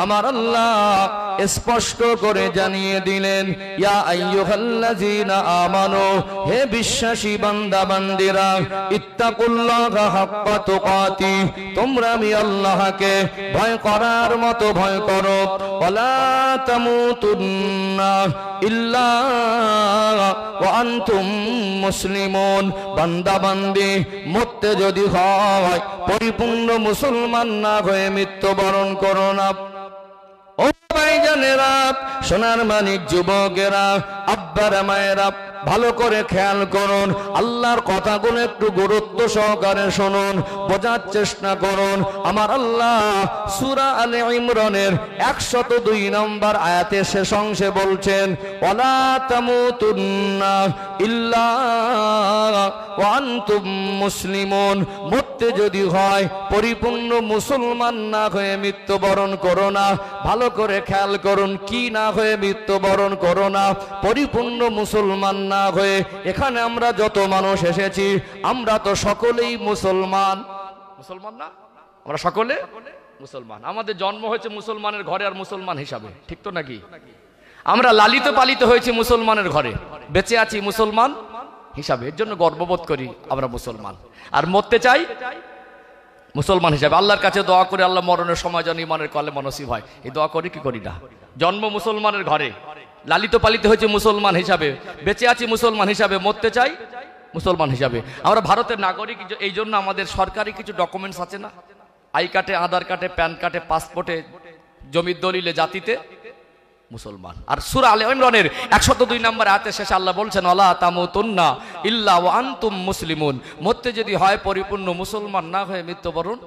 আমার আল্লাহ স্পষ্ট করে জানিয়ে দিলেন, ইয়া আইয়ুহাল্লাযীনা আমানু, হে বিশ্বাসী বান্দা বান্দিরা, ইত্তাকুল্লাহা হাক্কা তুকাতি, তোমরা আমি আল্লাহকে ভয় করার মতো ভয় করো। ওয়ালা তামুতুন্না ইল্লা ওয়া আনতুম মুসলিমুন, বান্দা বান্দি মরতে যদি হয় পরিপূর্ণ মুসলমান না হয়ে মৃত্যুবরণ করো না। ও ভাইজানেরা, সোনার মানিক যুবকেরা, আব্বারা মায়েরা, ভালো করে খেয়াল করুন, আল্লাহর কথাগুলো একটু গুরুত্ব সহকারে শুনুন, বোঝার চেষ্টা করুন। আমার আল্লাহ সূরা আলে ইমরানের 102 নম্বর আয়াতের শেষ অংশে বলছেন, ওয়ালা তামুতুন্না ইল্লা ওয়া আনতুম মুসলিমুন, মরতে যদি হয় পরিপূর্ণ মুসলমান না হয়ে মৃত্যুবরণ করো না। ভালো করে খেয়াল করুন, কি না হয়ে মৃত্যুবরণ করো না, পরিপূর্ণ মুসলমান না হয়ে। এখানে আমরা যত মানুষ এসেছি আমরা তো সকলেই মুসলমান, মুসলমান না? আমরা সকলে মুসলমান। আমাদের জন্ম হয়েছে মুসলমানের ঘরে আর মুসলমান হিসাবে, ঠিক তো নাকি? আমরা লালিত পালিত হয়েছি মুসলমানের ঘরে, বেঁচে আছি মুসলমান হিসাবে, এর জন্য গর্ববোধ করি আমরা মুসলমান। আর মরতে চাই মুসলমান হিসাবে। আল্লাহর কাছে দোয়া করে, আল্লাহ মরণের সময় যেন ইমানের কলেমা নসিব হয়, এই দোয়া করি কি করি না? জন্ম মুসলমানের ঘরে, লালিত পালিত হয়েছে মুসলমান হিসাবে, বেঁচে আছি মুসলমান হিসাবে, মরতে চাই মুসলমান হিসাবে। আমরা ভারতের নাগরিক, এই জন্য আমাদের সরকারি কিছু ডকুমেন্টস আছে না, আই কার্ডে, আধার কার্ডে, প্যান কার্ডে, পাসপোর্টে, জমির দলিলে, জাতিতে মুসলমান। আর সূরা আলে ইমরানের 102 নম্বর আয়াতের শেষে আল্লাহ বলছেন, ওয়ালা তামুতুন্না ইল্লা ওয়া আনতুম মুসলিমুন, মরতে যদি হয় পরিপূর্ণ মুসলমান না হয়ে মৃত্যুবরণ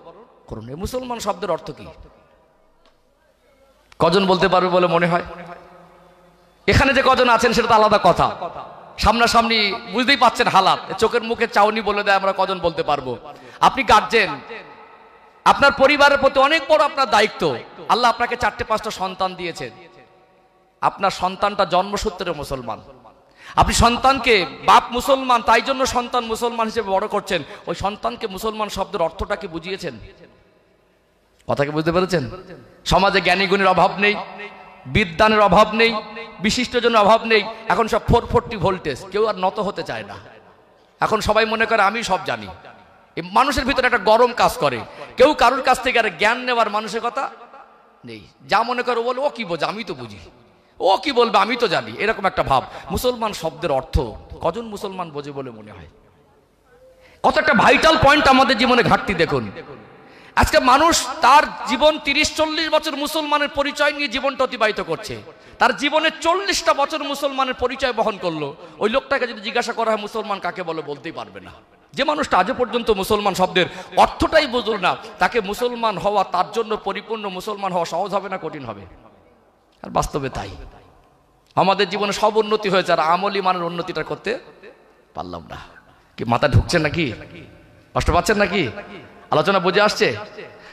করুন। এই মুসলমান শব্দের অর্থ কি? কজন বলতে পারবে বলে মনে হয়? এখানে যে কজন আছেন সেটা তো আলাদা কথা, সামনাসামনি বুঝতেই পাচ্ছেন হালাত, চোখের মুখে চাউনি বলে দেয় আমরা কজন বলতে পারবো। আপনি গার্জেন, আপনার পরিবারের প্রতি অনেক বড় আপনার দায়িত্ব। আল্লাহ আপনাকে 4-5টা সন্তান দিয়েছেন, আপনার সন্তানটা জন্মসূত্রে মুসলমান। আপনি সন্তানকে, বাপ মুসলমান তাই জন্য সন্তান মুসলমান হিসেবে বড় করছেন, ওই সন্তানকে মুসলমান শব্দের অর্থটা কি বুঝিয়েছেন? কথা কি বুঝতে পেরেছেন? সমাজে জ্ঞানী গুণীর অভাব নেই, বিদ্যানের অভাব নেই, বিশিষ্টজনের অভাব নেই। এখন সব 440 ভোল্টেজ, কেউ আর নত হতে চায় না। এখন সবাই মনে করে আমি সব জানি। এই মানুষের ভিতরে একটা গরম কাজ করে, কেউ কারোর কাছ থেকে আর জ্ঞান নেওয়ার মানসিকতা নেই। যা মনে করে বলে, ও কি বোঝে, আমি তো বুঝি, ও কি বলবে, আমি তো জানি, এরকম একটা ভাব। মুসলমান শব্দের অর্থ কজন মুসলমান বোঝে বলে মনে হয়? কত একটা ভাইটাল পয়েন্ট আমাদের জীবনে ঘাটতি দেখুন। আজকে মানুষ তার জীবন 30-40 বছর মুসলমানের পরিচয় নিয়ে জীবনটা অতিবাহিত করছে, তার জীবনে 40টা বছর মুসলমানের পরিচয় বহন করলো। ওই লোকটাকে যদি জিজ্ঞাসা করা হয় মুসলমান কাকে বলে, বলতেই পারবে না। যে মানুষটা আজও পর্যন্ত মুসলমান শব্দের অর্থটাই বুঝল না, তাকে মুসলমান হওয়া, তার জন্য পরিপূর্ণ মুসলমান হওয়া সহজ হবে না কঠিন হবে? আর বাস্তবে তাই। আমাদের জীবনে সব উন্নতি হয়েছে, আর আমলি মানের উন্নতিটা করতে পারলাম না। কি মাথা ঢুকছে নাকি? কষ্ট পাচ্ছেন নাকি? আলোচনা বুঝে আসছে?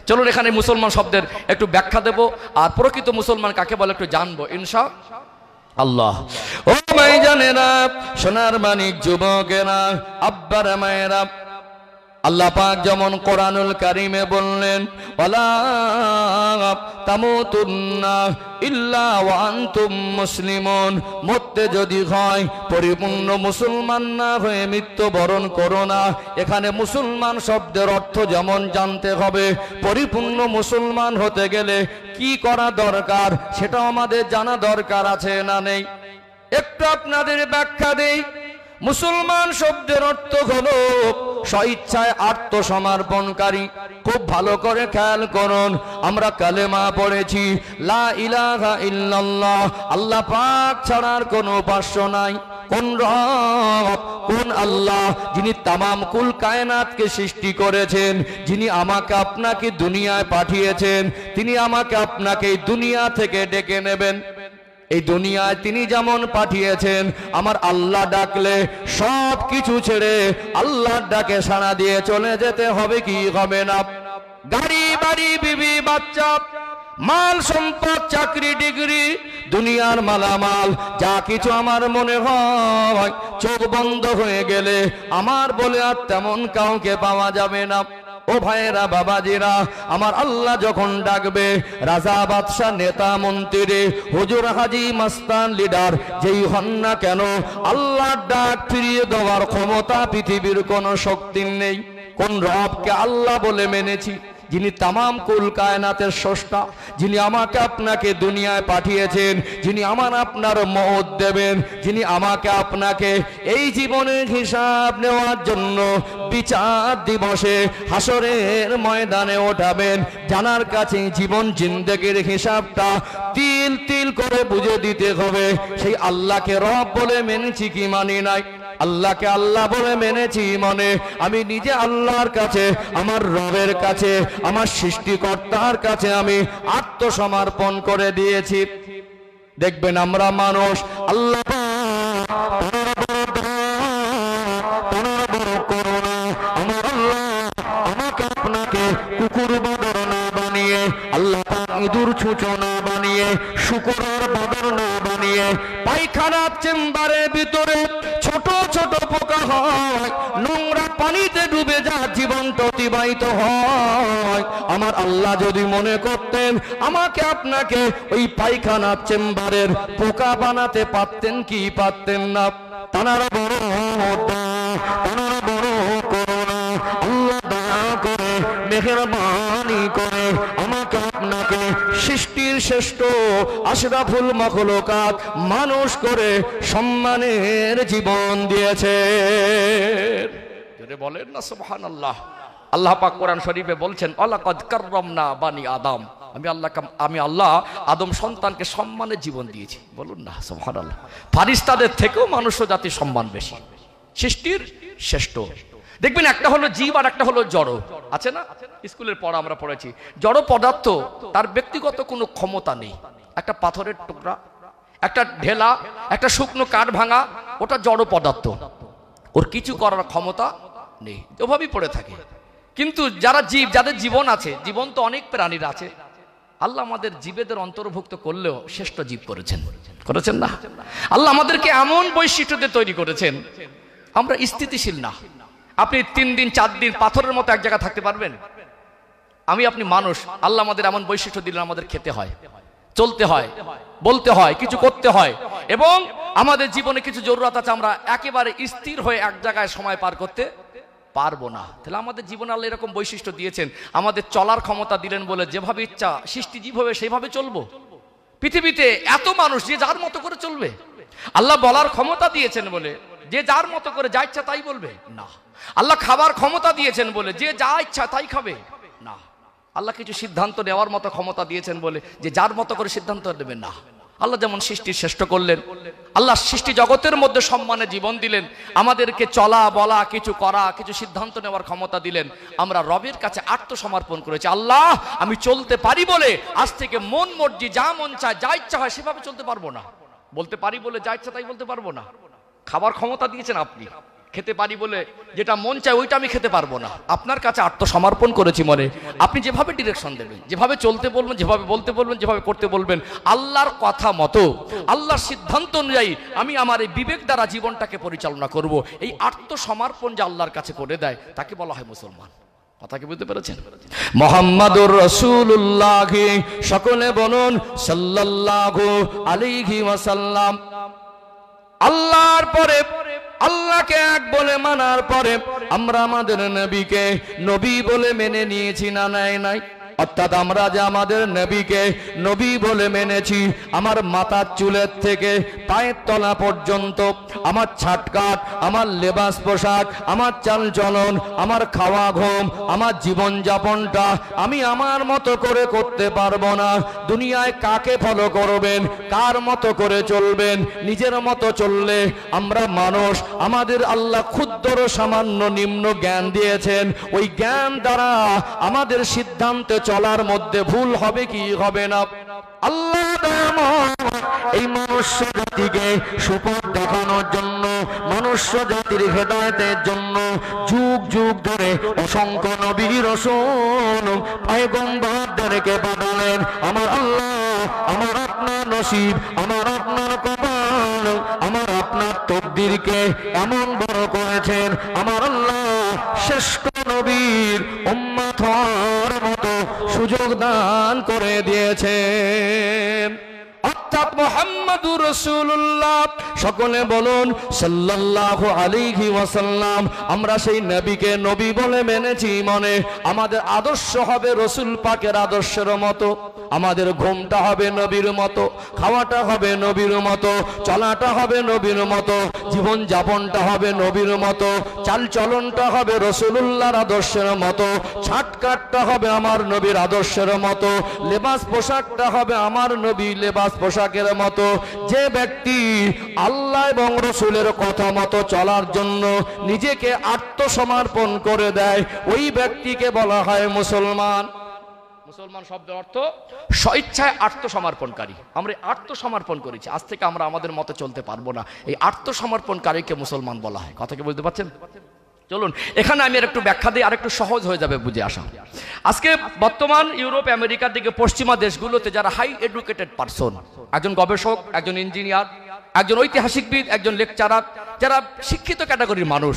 চলুন এখানে মুসলমান শব্দের একটু ব্যাখ্যা দেব, আর প্রকৃত মুসলমান কাকে বলে একটু জানবো ইনশাআল্লাহ। ও ভাইজানেরা, সোনার মানিক যুবকেরা, আব্বারা মায়েরা, আল্লাহ পাক যেমন কোরআনুল কারীমে বললেন, ওয়ালা তামুতুন্না ইল্লা ওয়া আনতুম মুসলিমুন, মরতে যদি হয় পরিপূর্ণ মুসলমান না হয়ে মৃত্যুবরণ করো না। এখানে মুসলমান শব্দের অর্থ যেমন জানতে হবে, পরিপূর্ণ মুসলমান হতে গেলে কি করা দরকার সেটা আমাদের জানা দরকার আছে না নেই? একটু আপনাদের ব্যাখ্যা দেই। মুসলমান শব্দের অর্থ হলো স্বইচ্ছায় আত্মসমর্পণকারী। খুব ভালো করে খেয়াল করুন, আমরা কালেমা পড়েছি, লা ইলাহা ইল্লাল্লাহ, আল্লাহ পাক ছাড়ার কোনো উপাস্য নাই। কোন রব, কোন আল্লাহ, যিনি তামাম কুল কায়নাতকে সৃষ্টি করেছেন, যিনি আমাকে আপনাকে দুনিয়ায় পাঠিয়েছেন, তিনি আমাকে আপনাকে এই দুনিয়া থেকে ডেকে নেবেন। এই দুনিয়ায় তিনি যেমন পাঠিয়েছেন, আমার আল্লাহ ডাকলে সব কিছু ছেড়ে আল্লাহর ডাকে সাড়া দিয়ে চলে যেতে হবে কি হবে না? গাড়ি বাড়ি বিবি বাচ্চা, মাল সম্পদ, চাকরি ডিগ্রি, দুনিয়ার মালামাল যা কিছু আমার মনে হয় চোখ বন্ধ হয়ে গেলে আমার বলে আর তেমন কাউকে পাওয়া যাবে না। ও ভাইরা বাবাজিরা, আমার আল্লাহ যখন ডাকবে রাজা বাদশা নেতা মন্ত্রী হুজুর হাজি মাস্তান লিডার যেই হন না কেন, আল্লাহর ডাক ফিরিয়ে দেওয়ার ক্ষমতা পৃথিবীর কোনো শক্তির নেই। কোন রবকে আল্লাহ বলে মেনেছি? যিনি তামাম কুল কায়নাতের স্রষ্টা, যিনি আমাকে আপনাকে দুনিয়ায় পাঠিয়েছেন, যিনি আমার আপনার মওত দেবেন, যিনি আমাকে আপনাকে এই জীবনের হিসাব নেওয়ার জন্য বিচার দিবসে হাসরের ময়দানে ওঠাবেন, জানার কাছে জীবন জিন্দেগির হিসাবটা তিল তিল করে বুঝে দিতে হবে। সেই আল্লাহকে রব বলে মেনেছি কি মানি নাই? আল্লাহকে আল্লাহ বলে মেনেছি মনে, আমি নিজে আল্লাহর কাছে, আমার রবের কাছে, আমার সৃষ্টিকর্তার কাছে আমি আত্মসমর্পণ করে দিয়েছি। দেখবেন আমরা মানুষ আল্লাহ আমার আল্লাহ আমাকে আপনাকে কুকুর বাদর না বানিয়ে, আল্লাহ ইঁদুর ছুঁচো না বানিয়ে, শুকরের বাদর না বানিয়ে, পায়খানার চেম্বারের ভিতরে ছোট ছোট পোকা হয়, নোংরা পানিতে ডুবে যা জীবনটা অতিবাহিত হয়। আমার আল্লাহ যদি মনে করতেন আমাকে আপনাকে ওই পায়খানার চেম্বারের পোকা বানাতে পারতেন কি পারতেন না? তানারা বড় তানারা বড় করুণা, আল্লাহ দয়া করে মেহেরবানি করে আমাকে আপনাকে সৃষ্টির শ্রেষ্ঠ আশরাফুল মাখলুকাত মানুষ করে সম্মানের জীবন দিয়েছে। যদি বলেন না সুবহানাল্লাহ। আল্লাহ পাক কোরআন শরীফে বলছেন ওয়ালাকাদ কাররামনা বানি আদম, আমি আল্লাহ আদম সন্তানকে সম্মানের জীবন দিয়েছি। বলুন না সুবহানাল্লাহ। ফারিস্তাদের থেকেও মানুষ জাতির সম্মান বেশি, সৃষ্টির শ্রেষ্ঠ। দেখবেন একটা হলো জীব আর একটা হলো জড়, আছে না? স্কুলের পড়া আমরা পড়েছি, জড় পদার্থ তার ব্যক্তিগত কোনো ক্ষমতা নেই। একটা পাথরের টুকরা, একটা ঢেলা, একটা শুকনো কাঠ ভাঙা, ওটা জড় পদার্থ, ওর কিছু করার ক্ষমতা নেই, ওভাবেই পড়ে থাকে। কিন্তু যারা জীব, যাদের জীবন আছে, জীবন তো অনেক প্রাণীর আছে, আল্লাহ আমাদের জীবেদের অন্তর্ভুক্ত করলেও শ্রেষ্ঠ জীব করেছেন, করেছেন না? আল্লাহ আমাদেরকে এমন বৈশিষ্ট্যতে তৈরি করেছেন, আমরা স্থিতিশীল না। আপনি 3 দিন 4 দিন পাথরের মতো এক জায়গায় থাকতে পারবেন? আপনি মানুষ, আল্লাহ আমাদের এমন বৈশিষ্ট্য দিলেন, আমাদের খেতে হয়, চলতে হয়, বলতে হয়, কিছু করতে হয়, এবং আমাদের জীবনে কিছু জরুরত আছে, আমরা একেবারে স্থির হয়ে এক জায়গায় সময় পার করতে পারবো না। তাহলে আমাদের জীবনে আল্লাহ এরকম বৈশিষ্ট্য দিয়েছেন, আমাদের চলার ক্ষমতা দিলেন বলে যেভাবে ইচ্ছা সৃষ্টি যেভাবে সেইভাবে চলবো। পৃথিবীতে এত মানুষ যে যার মতো করে চলবে, আল্লাহ বলার ক্ষমতা দিয়েছেন বলে যে যার মতো করে যা ইচ্ছা তাই বলবে না। আল্লাহ খাবার ক্ষমতা দিয়েছেন বলে যে যা ইচ্ছা তাই খাবে না। আল্লাহ কিছু সিদ্ধান্ত নেওয়ার মতো ক্ষমতা দিয়েছেন বলে যে যার মতো করে সিদ্ধান্ত নেবে না। আল্লাহ যেমন সৃষ্টির শ্রেষ্ঠ করলেন, আল্লাহ সৃষ্টি জগতের মধ্যে সম্মানে জীবন দিলেন, আমাদেরকে চলা বলা, কিছু করা, কিছু সিদ্ধান্ত নেওয়ার ক্ষমতা দিলেন। আমরা রবের কাছে আত্মসমর্পণ করেছি, আল্লাহ আমি চলতে পারি বলে আজ থেকে মন মর্জি যা মন চায় যা ইচ্ছা হয় সেভাবে চলতে পারবো না। বলতে পারি বলে যা ইচ্ছা তাই বলতে পারবো না। খাবার ক্ষমতা দিয়েছেন আপনি, খেতে পারি বলে যেটা মন চায় ওইটা আমি খেতে পারবো না। আপনার কাছে আত্মসমর্পণ করেছি মনে, আপনি যেভাবে ডিরেকশন দেবেন, যেভাবে চলতে বলবেন, যেভাবে বলতে বলবেন, যেভাবে করতে বলবেন, আল্লাহর কথা মতো, আল্লাহর সিদ্ধান্ত অনুযায়ী আমি আমার এই বিবেক দ্বারা জীবনটাকে পরিচালনা করব। এই আত্মসমর্পণ যে আল্লাহর কাছে করে দেয় তাকে বলা হয় মুসলমান। কথা কি বুঝতে পেরেছেন? মুহাম্মাদুর রাসূলুল্লাহ, সকলে বলুন সাল্লাল্লাহু আলাইহি ওয়াসাল্লাম। আল্লাহর পরে, আল্লাহকে এক বলে মানার পরে আমরা আমাদের নবীকে নবী বলে মেনে নিয়েছি না নাই? অর্থাৎ আমরা যে আমাদের নবীকে নবী বলে মেনেছি, আমার মাথার চুলের থেকে পায়ের তলা পর্যন্ত, আমার ছাটকাট, আমার লেবাস পোশাক, আমার চালচলন, আমার খাওয়া ঘুম, আমার জীবন যাপনটা আমি আমার মতো করে করতে পারবো না। দুনিয়ায় কাকে ফলো করবেন, কার মতো করে চলবেন? নিজের মতো চললে আমরা মানুষ, আমাদের আল্লাহ ক্ষুদ্র সামান্য নিম্ন জ্ঞান দিয়েছেন, ওই জ্ঞান দ্বারা আমাদের সিদ্ধান্তে চলার মধ্যে ভুল হবে কি হবে না? আল্লাহ এই মনুষ্য জাতিকে সুপথ দেখানোর জন্য, মনুষ্য জাতির হেদায়েতের জন্য যুগ যুগ ধরে অসংখ্য নবী রাসূল পয়গম্বরদেরকে পাঠালেন। আমার আল্লাহ আমার আপনার নসিব, আমার আপনার কপাল, আমার আপনার তকদিরকে এমন বড় করেছেন। আমার আল্লাহ শ্রেষ্ঠ নবীর উম্মত সুযোগ দান করে দিয়েছেন। অর্থাৎ মুহাম্মাদুর রাসূলুল্লাহ, সকলে বলুন সাল্লাল্লাহু আলাইহি ওয়াসাল্লাম। আমরা সেই নবীকে নবী বলে মেনেছি, মনে আমাদের আদর্শ হবে রাসূল পাকের আদর্শের মতো, আমাদের ঘুমটা হবে নবীর মতো, খাওয়াটা হবে নবীর মতো, চলাটা হবে নবীর মতো, জীবন যাপনটা হবে নবীর মতো, চাল চলনটা হবে রাসূলুল্লাহর আদর্শের মতো, ছাটকাটটা হবে আমার নবীর আদর্শের মতো, লেবাস পোশাকটা হবে আমার নবী লেবাস পোশাকের মতো। যে ব্যক্তি আল্লাহ এবং রাসূলের কথা মতো চলার জন্য নিজেকে আত্মসমর্পণ করে দেয়, ওই ব্যক্তিকে বলা হয় মুসলমান। মুসলমান শব্দের অর্থ স্বেচ্ছায় আত্মসমর্পণকারী। আমরা আত্মসমর্পণ করেছি, আজ থেকে আমরা আমাদের মতে চলতে পারবো না, এই আত্মসমর্পণকারীকে মুসলমান বলা হয়। কথা কি বুঝতে পারছেন? চলুন এখানে আমি একটু ব্যাখ্যা দিই, আর একটু সহজ হয়ে যাবে বুঝে আসা। আজকে বর্তমান ইউরোপ আমেরিকার দিকে পশ্চিমা দেশগুলোতে যারা হাই এডুকেটেড পারসন, একজন গবেষক, একজন ইঞ্জিনিয়ার, একজন ঐতিহাসিকবিদ, একজন লেকচারার, যারা শিক্ষিত ক্যাটাগরির মানুষ,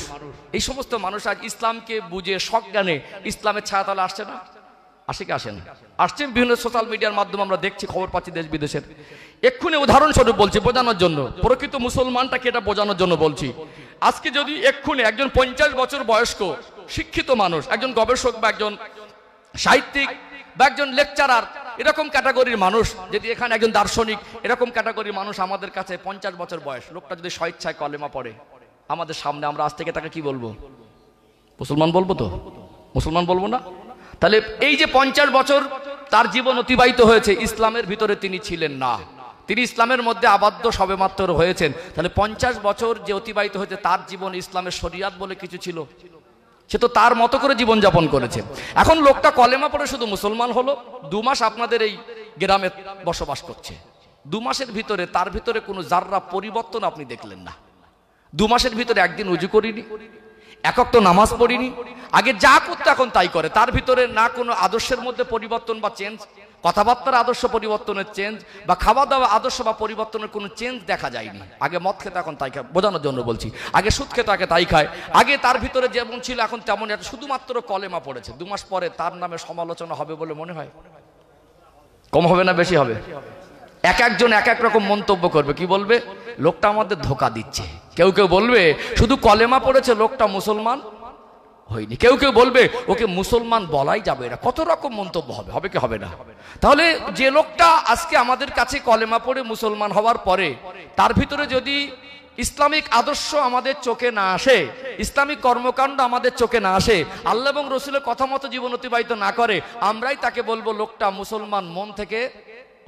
এই সমস্ত মানুষ আজ ইসলামকে বুঝে সজ্ঞানে ইসলামের ছায়াতলে আসছে না? আসে কি আসেন? আসছে। বিভিন্ন সোশ্যাল মিডিয়ার মাধ্যমে আমরা দেখছি, খবর পাচ্ছি দেশ বিদেশের। এক্ষুনি উদাহরণস্বরূপ বলছি বোঝানোর জন্য, প্রকৃত মুসলমানটাকে এটা বোঝানোর জন্য বলছি। আজকে যদি এক্ষুনি একজন 50 বছর বয়স্ক শিক্ষিত মানুষ, একজন গবেষক বা একজন সাহিত্যিক বা একজন লেকচারার, এরকম ক্যাটাগরির মানুষ, যদি এখানে একজন দার্শনিক, এরকম ক্যাটাগরির মানুষ আমাদের কাছে 50 বছর বয়স লোকটা যদি স্বেচ্ছায় কলেমা পড়ে আমাদের সামনে, আমরা আজ থেকে তাকে কি বলবো? মুসলমান বলবো তো? মুসলমান বলবো না? তাহলে এই যে 50 বছর তার জীবন অতিবাহিত হয়েছে, ইসলামের ভিতরে তিনি ছিলেন না, তিনি ইসলামের মধ্যে আবদ্ধ সবেমাত্র হয়েছেন। তাহলে 50 বছর যে অতিবাহিত হয়েছে তার জীবন ইসলামের শরিয়াত বলে কিছু ছিল? সে তো তার মতো করে জীবনযাপন করেছে। এখন লোকটা কলেমা পড়ে শুধু মুসলমান হলো, 2 মাস আপনাদের এই গ্রামে বসবাস করছে, 2 মাসের ভিতরে তার ভিতরে কোনো জাররা পরিবর্তন আপনি দেখলেন না। 2 মাসের ভিতরে একদিন উজু করিনি, একক তো নামাজ পড়িনি, আগে যা করতে এখন তাই করে, তার ভিতরে না কোনো আদর্শের মধ্যে পরিবর্তন বা চেঞ্জ, কথাবার্তার আদর্শ পরিবর্তনের চেঞ্জ, বা খাওয়া দাওয়া আদর্শ বা পরিবর্তনের কোনো চেঞ্জ দেখা যায়নি। আগে মদ খেতে এখন তাই খায়, বোঝানোর জন্য বলছি। আগে সুদ খেতে আগে তাই খায়, আগে তার ভিতরে যেমন ছিল এখন তেমন, শুধুমাত্র কলেমা পড়েছে। 2 মাস পরে তার নামে সমালোচনা হবে বলে মনে হয়? কম হবে না বেশি হবে? এক একজন এক এক রকম মন্তব্য করবে। কি বলবে? লোকটা আমাদের ধোকা দিচ্ছে। কেউ কেউ বলবে শুধু কলেমা পড়েছে, লোকটা মুসলমান হয়নি। কেউ কেউ বলবে ওকে মুসলমান বলাই যাবে না। কত রকম মন্তব্য হবে, হবে কি হবে না? তাহলে যে লোকটা আজকে আমাদের কাছে কলেমা পড়ে মুসলমান হওয়ার পরে তার ভিতরে যদি ইসলামিক আদর্শ আমাদের চোখে না আসে, ইসলামিক কর্মকাণ্ড আমাদের চোখে না আসে, আল্লাহ এবং রসুলের কথা মতো জীবন অতিবাহিত না করে, আমরাই তাকে বলবো লোকটা মুসলমান মন থেকে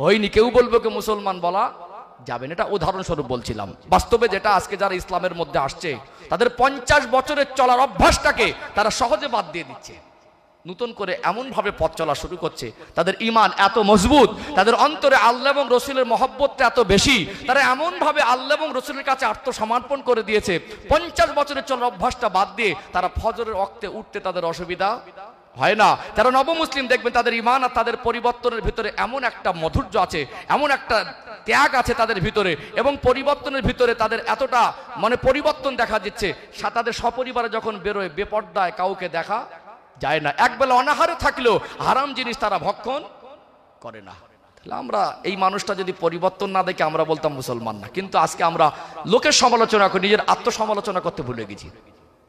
হয়নি। কেউ বলবো কে মুসলমান বলা যাবে না। এটা উদাহরণস্বরূপ বলছিলাম। বাস্তবে যেটা আজকে যারা ইসলামের মধ্যে আসছে তাদের 50 বছরের চলার অভ্যাসটাকে তারা সহজে বাদ দিয়ে দিচ্ছে, নতুন করে এমন ভাবে পথ চলা শুরু করছে, তাদের ঈমান এত মজবুত, তাদের অন্তরে আল্লাহ এবং রসুলের মহব্বতটা এত বেশি, তারা এমন ভাবে আল্লাহ এবং রসুলের কাছে আত্মসমর্পণ করে দিয়েছে, 50 বছরের চলার অভ্যাসটা বাদ দিয়ে তারা ফজরের ওয়াক্তে উঠতে তাদের অসুবিধা হয় না। যারা নবমুসলিম দেখবেন তাদের ঈমান আর তাদের পরিবর্তনের ভিতরে এমন একটা মাধুর্য আছে, এমন একটা ত্যাগ আছে তাদের ভিতরে, এবং পরিবর্তনের ভিতরে তাদের এতটা মানে পরিবর্তন দেখা দিচ্ছে, তাদের সপরিবারে যখন বেরোয় বেপর্দায় কাউকে দেখা যায় না। একবেলা অনাহারে থাকলেও হারাম জিনিস তারা ভক্ষণ করে না। তাহলে আমরা এই মানুষটা যদি পরিবর্তন না দেখে আমরা বলতাম মুসলমান না। কিন্তু আজকে আমরা লোকের সমালোচনা করে নিজের আত্মসমালোচনা করতে ভুলে গেছি।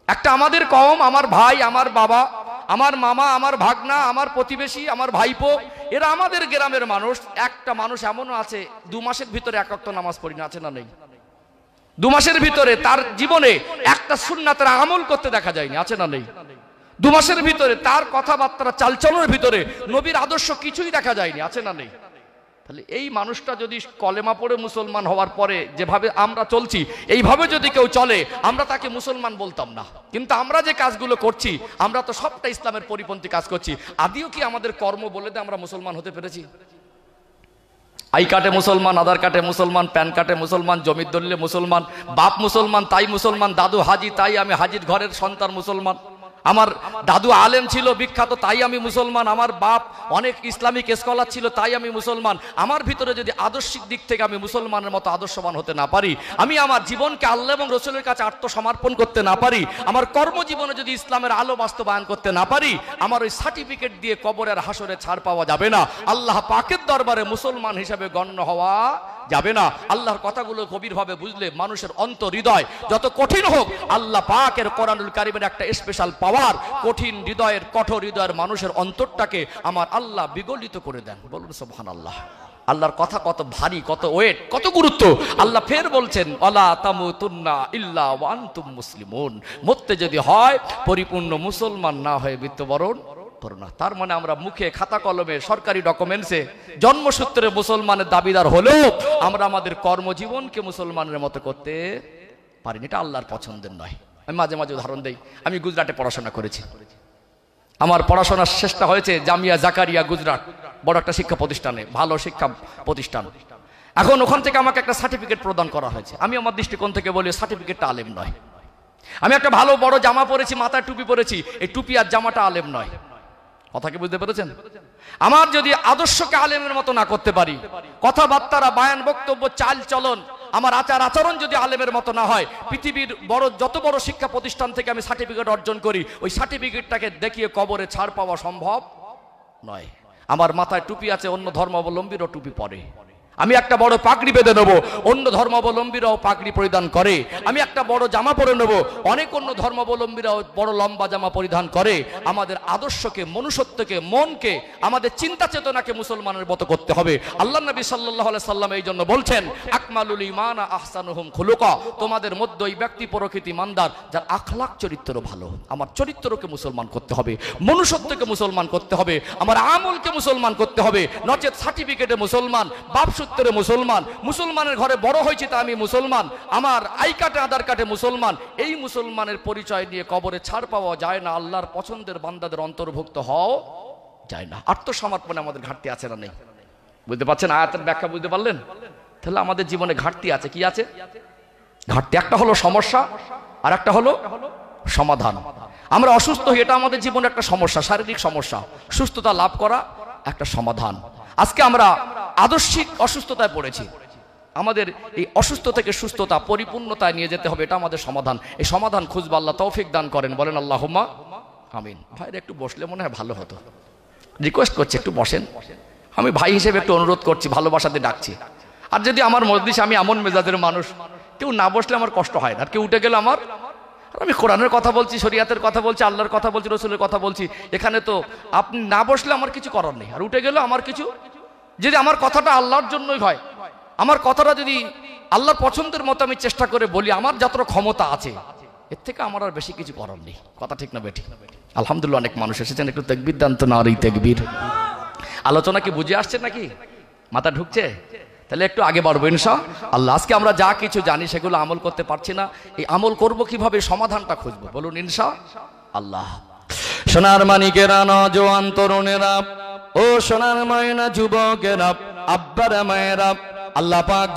একটা আমাদের কওম, আমার ভাই, আমার বাবা, আমার মামা, আমার ভাগনা, আমার প্রতিবেশী, আমার ভাইপো, এরা আমাদের গ্রামের মানুষ। একটা মানুষ এমনও আছে 2 মাসের ভিতরে এক ওয়াক্ত নামাজ পড়ি না, আছে না নেই? 2 মাসের ভিতরে তার জীবনে একটা সুন্নাতের আমল করতে দেখা যায়নি, আছে না নেই? 2 মাসের ভিতরে তার কথাবার্তা চালচলনের ভিতরে নবীর আদর্শ কিছুই দেখা যায়নি, আছে না নেই? তাহলে এই মানুষটা যদি কলেমা পড়ে মুসলমান হওয়ার পরে যেভাবে আমরা চলছি, এইভাবে যদি কেউ চলে, আমরা তাকে মুসলমান বলতাম না। কিন্তু আমরা যে কাজগুলো করছি, আমরা তো সবটা ইসলামের পরিপন্থী কাজ করছি। আদিও কি আমাদের কর্ম বলে দিয়ে আমরা মুসলমান হতে পেরেছি? আই কার্ডে মুসলমান, আধার কার্ডে মুসলমান, প্যান কার্ডে মুসলমান, জমির দলিলে মুসলমান, বাপ মুসলমান তাই মুসলমান, দাদু হাজি তাই আমি হাজির ঘরের সন্তান মুসলমান। আমার দাদু আলেম ছিল বিখ্যাত, তাই আমি মুসলমান। আমার বাপ অনেক ইসলামিক স্কলার ছিল, তাই আমি মুসলমান। আমার ভিতরে যদি আদর্শিক দিক থেকে আমি মুসলমানের মতো আদর্শবান হতে না পারি, আমি আমার জীবনকে আল্লাহ এবং রসুলের কাছে আত্মসমর্পণ করতে না পারি, আমার কর্মজীবনে যদি ইসলামের আলো বাস্তবায়ন করতে না পারি, আমার ওই সার্টিফিকেট দিয়ে কবরের হাসরে ছাড় পাওয়া যাবে না, আল্লাহ পাকের দরবারে মুসলমান হিসেবে গণ্য হওয়া যাবে না। আল্লাহর কথাগুলো গভীরভাবে বুঝলে মানুষের অন্তর হৃদয় যত কঠিন হোক, আল্লাহ পাকের কোরআনুল কারীমের একটা স্পেশাল পাওয়ার, কঠিন হৃদয়ের কঠোর হৃদয়ের মানুষের অন্তরটাকে আমার আল্লাহ বিগলিত করে দেন। বলুন সুবহানাল্লাহ। আল্লাহর কথা কত ভারী, কত ওয়েট, কত গুরুত্ব। আল্লাহ ফের বলছেন ওয়ালা তামুতুন্না ইল্লা ওয়া আনতুম মুসলিমুন, মরতে যদি হয় পরিপূর্ণ মুসলমান না হয়ে মৃত্যুবরণ করো না। তার মানে আমরা মুখে খাতা কলমে সরকারি ডকুমেন্টসে জন্মসূত্রে মুসলমানের দাবিদার হলেও আমরা আমাদের কর্মজীবনকে মুসলমানের মতো করতে পারিনি, এটা আল্লাহর পছন্দের নয়। আমি মাঝে মাঝে উদাহরণ দেই, আমি গুজরাটে পড়াশোনা করেছি। আমার পড়াশোনার শেষটা হয়েছে জামিয়া জাকারিয়া গুজরাট, বড় একটা শিক্ষা প্রতিষ্ঠানে, ভালো শিক্ষা প্রতিষ্ঠান। এখন ওখান থেকে আমাকে একটা সার্টিফিকেট প্রদান করা হয়েছে। আমি আমার দৃষ্টিকোণ থেকে বলি সার্টিফিকেটটা আলেম নয়। আমি একটা ভালো বড় জামা পরেছি, মাথায় টুপি পরেছি, এই টুপি আর জামাটা আলেম নয়। কথা কি বুঝতে পেরেছেন? আমার যদি আদর্শকে আলেমের মতো না করতে পারি, কথাবার্তারা, বায়ান, বক্তব্য, চাল চলন, আমার আচার আচরণ যদি আলেমের মতো না হয়, পৃথিবীর বড় যত বড় শিক্ষা প্রতিষ্ঠান থেকে আমি সার্টিফিকেট অর্জন করি, ওই সার্টিফিকেটটাকে দেখিয়ে কবরে ছাড় পাওয়া সম্ভব নয়। আমার মাথায় টুপি আছে, অন্য ধর্মাবলম্বীরও টুপি পরে। আমি একটা বড় পাগড়ি বেঁধে নেবো, অন্য ধর্মাবলম্বীরাও পাগড়ি পরিধান করে। আমি একটা বড় জামা পরে নেবো, অনেক অন্য ধর্মাবলম্বীরাও বড় লম্বা জামা পরিধান করে। আমাদের আদর্শকে, মনুষ্যত্বকে, মনকে, আমাদের চিন্তা চেতনাকে মুসলমানের মতো করতে হবে। আল্লাহ নবী সাল্লাল্লাহু আলাইহি সাল্লাম এই জন্য বলছেন আকমালুল ঈমান আহসানুহুম খুলুকা, তোমাদের মধ্যে ওই ব্যক্তি প্রকৃতি ইমানদার যার আখলাক চরিত্র ভালো। আমার চরিত্রকে মুসলমান করতে হবে, মনুষ্যত্বকে মুসলমান করতে হবে, আমার আমলকে মুসলমান করতে হবে। নচেত সার্টিফিকেটে মুসলমান, বাপ সূত্রে মুসলমান, মুসলমানের ঘরে বড় হয়েছে তা আমি মুসলমান, আমার আই কার্ডে আধার কার্ডে মুসলমান, এই মুসলমানের পরিচয় নিয়ে কবরে ছাড় পাওয়া যায় না, আল্লাহর পছন্দের বান্দাদের অন্তর্ভুক্ত হওয়া যায় না। আত্মসমর্পণে আমাদের ঘাটতি আছে না নেই? বুঝতে পারছেন? আয়াতের ব্যাখ্যা বুঝতে পারলেন? তাহলে আমাদের জীবনে ঘাটতি আছে। কি আছে ঘাটতি? একটা হলো সমস্যা, আর একটা হলো সমাধান। আমরা অসুস্থ হই, এটা আমাদের জীবনে একটা সমস্যা, শারীরিক সমস্যা। সুস্থতা লাভ করা একটা সমাধান। আজকে আমরা আদর্শিক অসুস্থতায় পড়েছি। আমাদের এই অসুস্থ থেকে সুস্থতা, পরিপূর্ণতায় নিয়ে যেতে হবে, এটা আমাদের সমাধান। এই সমাধান খুঁজবা, আল্লাহ তৌফিক দান করেন। বলেন আল্লাহুম্মা আমিন। ভাইরা একটু বসলে মনে হয় ভালো হতো। রিকোয়েস্ট করছি একটু বসেন। আমি ভাই হিসেবে একটু অনুরোধ করছি, ভালোবাসাতে ডাকছি। আর যদি আমার মজলিসে, আমি এমন মেজাজের মানুষ, কেউ না বসলে আমার কষ্ট হয় না, আর কেউ উঠে গেলে আমার, আমি কোরআনের কথা বলছি, শরিয়াতের কথা বলছি, আল্লাহর কথা বলছি, রসুলের কথা বলছি, এখানে তো আপনি না বসলে আমার কিছু করার নেই, আর উঠে গেলে আমার কিছু। যদি আমার কথাটা আল্লাহর জন্যই হয়, আমার কথাটা যদি আল্লাহর পছন্দের মতো আমি চেষ্টা করে বলি, আমার যতটা ক্ষমতা আছে, এর থেকে আমার আর বেশি কিছু করার নেই। কথা ঠিক না বেঠিক? আলহামদুলিল্লাহ অনেক মানুষ এসেছেন, একটু তাকবীর দান তো। নারী তাকবীর। আলোচনা কি বুঝে আসছে নাকি? মাথা ঢুকছে? তাহলে একটু আগে বাড়বো ইনশাআল্লাহ। আজকে আমরা যা কিছু জানি সেগুলো আমল করতে পারছি না, এই আমল করব কিভাবে, সমাধানটা খুঁজবো। বলুন ইনশাআল্লাহ। সোনার মানিকেরা, নওজোয়ান তরুণেরা, ও সোনার ময়না যুবকেরা, আব্বারা মায়েরা, আল্লাহ পাক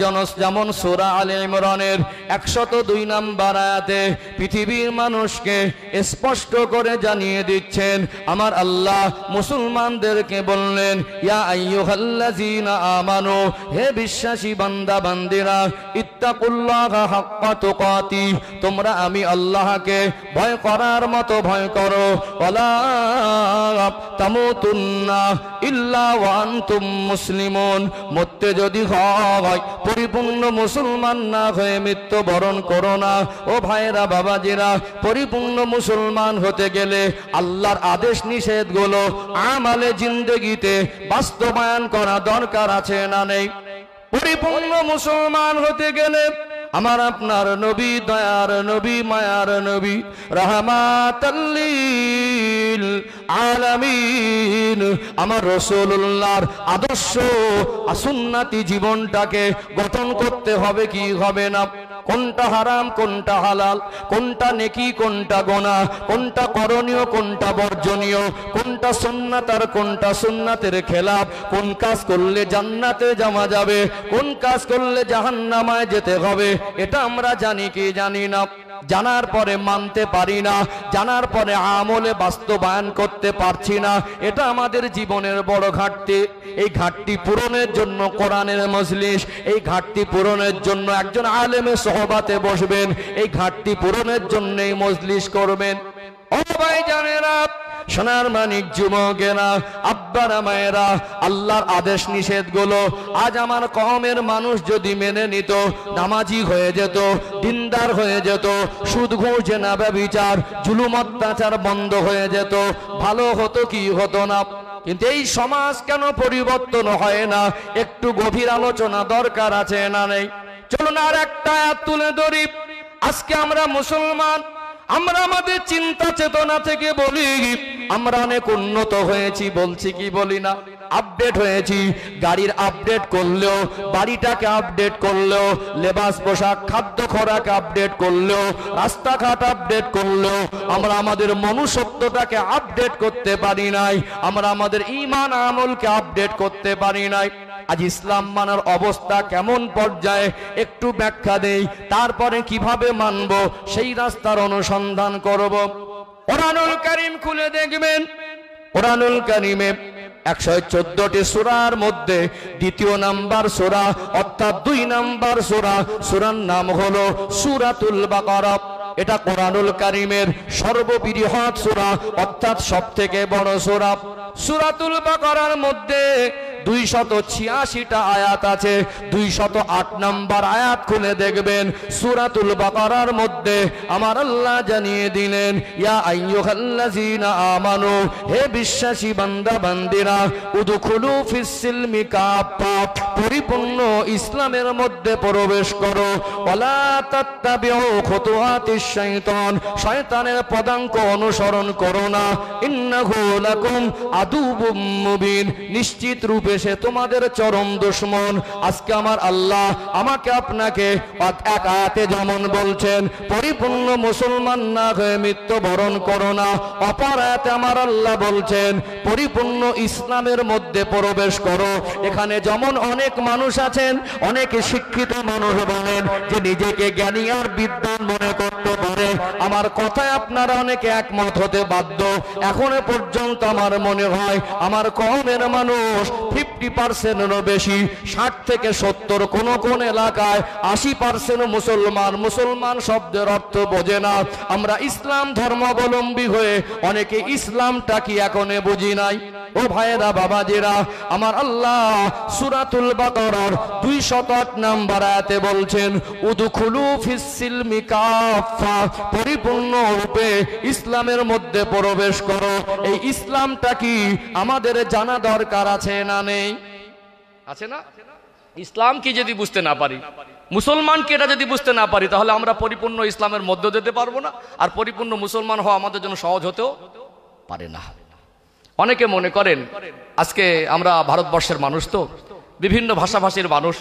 যেমন সূরা আলে ইমরানের 102 নম্বর আয়াতে পৃথিবীর মানুষকে স্পষ্ট করে জানিয়ে দিচ্ছেন, আমার আল্লাহ মুসলমানদেরকে বললেন ইয়া আইয়ুহাল্লাযীনা আমানু, হে বিশ্বাসী বান্দা বান্দিরা, ইত্তাকুল্লাহা হাক্কা তুকাতি, তোমরা আমি আল্লাহকে ভয় করার মতো ভয় করো, ওয়ালা তামুতুন্না ইল্লা ওয়া আনতুম মুসলিমুন, মরতে যদি হয় পরিপূর্ণ মুসলমান না হয়ে মৃত্যুবরণ করো না। ও ভাইরা, বাবাজিরা, পরিপূর্ণ মুসলমান হতে গেলে আল্লাহর আদেশ নিষেধগুলো আমালে জিন্দেগিতে বাস্তবায়ন করা দরকার আছে না নেই? পরিপূর্ণ মুসলমান হতে গেলে আমার আপনার নবী, দয়ার নবী, মায়ার নবী, রাহমাতাল লিল আলামিন, আমার রাসূলুল্লাহর আদর্শ সুন্নতি জীবনটাকে গঠন করতে হবে কি হবে না? কোনটা হারাম, কোনটা হালাল, কোনটা নেকি, কোনটা গুনাহ, কোনটা করণীয়, কোনটা বর্জনীয়, কোনটা সুন্নাত আর কোনটা সুন্নাতের খেলাফ, কোন কাজ করলে জান্নাতে যাওয়া যাবে, কোন কাজ করলে জাহান্নামায় যেতে হবে, এটা আমরা জানি কি জানি না? জানার পরে মানতে পারি না, জানার পরে আমলে বাস্তবায়ন করতে পারছি না। এটা আমাদের জীবনের বড় ঘাটতি। এই ঘাটতি পূরণের জন্য কোরআনের মজলিস, এই ঘাটতি পূরণের জন্য একজন আলেমের সোহবাতে বসবেন, এই ঘাটতি পূরণের জন্য এই মজলিস করবেন। ও ভাই জানেরা, সোনার মানিক যুবকেরা, আব্বারা মায়েরা, আল্লাহর আদেশ নিষেধ গুলো আজ আমার কওমের মানুষ যদি মেনে নিত, নামাজি হয়ে যেত, দিনদার হয়ে যেত, সুদ ঘুষ জেনা ব্যভিচার জুলুম অত্যাচার বন্ধ হয়ে যেত, ভালো হতো কি হতো না। কিন্তু এই সমাজ কেন পরিবর্তন হয় না? একটু গভীর আলোচনা দরকার আছে না নেই? চলুন আর একটা আয়াত তুলে ধরি। আজকে আমরা মুসলমান, আমরা আমাদের চিন্তা চেতনা থেকে বলি আমরা অনেক উন্নত হয়েছি, বলছি কি বলি না? আপডেট হয়েছি। গাড়ির আপডেট করলেও, বাড়িটাকে আপডেট করলেও, লেবাস পোশাক খাদ্য খোরাক আপডেট করলেও, রাস্তাঘাট আপডেট করলেও আমরা আমাদের মনুষ্যত্বটাকে আপডেট করতে পারি নাই, আমরা আমাদের ঈমান আমলকে আপডেট করতে পারি নাই। আজ ইসলাম মানার অবস্থা কেমন পর্যায়ে একটু ব্যাখ্যা দেই, তারপরে কিভাবে মানব সেই রাস্তার অনুসন্ধান করব। কোরআনুল কারীম খুলে দেখবেন, কোরআনুল কারীমে 114টি সূরার মধ্যে দ্বিতীয় নাম্বার সূরা অর্থাৎ 2 নাম্বার সূরা, সূরার নাম হলো সূরাতুল বাকারা। এটা কোরআনুল কারীমের সর্ববৃহৎ সূরা অর্থাৎ সবথেকে বড় সূরা। সূরাতুল বাকারার মধ্যে 286টা আয়াত আছে। 208 নাম্বার আয়াত খুলে দেখবেন, সূরাতুল বাকারার মধ্যে আমার আল্লাহ জানিয়ে দিলেন, ইয়া আইয়ুহাল্লাযীনা আমানু, হে বিশ্বাসী বান্দা বান্দিরা, উদখুলু ফিস সিলমি কাফা, পরিপূর্ণ ইসলামের মধ্যে প্রবেশ করো। ওয়ালা তাত্তাবিউ খুতুওয়াতিশ শাইতান, শয়তানের পদাঙ্ক অনুসরণ করো না। ইন্নাহু লাকুম আদুউম মুবিন, নিশ্চিত রূপে সে তোমাদের চরম দুশমন। আজকে আমার আল্লাহ আমাকে আপনাকে এক আয়াতে যেমন বলছেন পরিপূর্ণ মুসলমান না হয়ে মৃত্যুবরণ করো না, অপর আয়াতে আমার আল্লাহ বলছেন পরিপূর্ণ ইসলামের মধ্যে প্রবেশ করো। এখানে যেমন অনেক মানুষ আছেন, অনেকে শিক্ষিত মানুষ বলেন যে নিজেকে জ্ঞানী আর বিদ্বান মনে করতে পারে, আমার কথায় আপনারা অনেকে একমত হতে বাধ্য। এখনো পর্যন্ত আমার মনে হয় আমার কওমের মানুষ 50%-এরও বেশি, 60 থেকে 70, কোন কোন এলাকায় 80% মুসলমান। মুসলমান শব্দের অর্থ বোঝে না। আমরা ইসলাম ধর্মাবলম্বী হয়ে অনেকে ইসলামটা কি এখনো বুঝি নাই। ও ভাইয়েরা, বাবাজিরা, আমার আল্লাহ সূরাতুল বাকারার 208 নাম্বার আয়াতে বলছেন, উদখুলু ফিস সিলমি কাফা, পরিপূর্ণ রূপে ইসলামের মধ্যে প্রবেশ করো। এই ইসলামটা কি আমাদের জানা দরকার আছে না নেই? আছে না? ইসলাম কি যদি বুঝতে না পারি, মুসলমানকে এটা যদি বুঝতে না পারি, তাহলে আমরা পরিপূর্ণ ইসলামের মধ্যে যেতে পারবো না, আর পরিপূর্ণ মুসলমান হওয়া আমাদের জন্য সহজ হতেও পারে না। অনেকে মনে করেন আজকে আমরা ভারতবর্ষের মানুষ, তো বিভিন্ন ভাষাভাষীর মানুষ,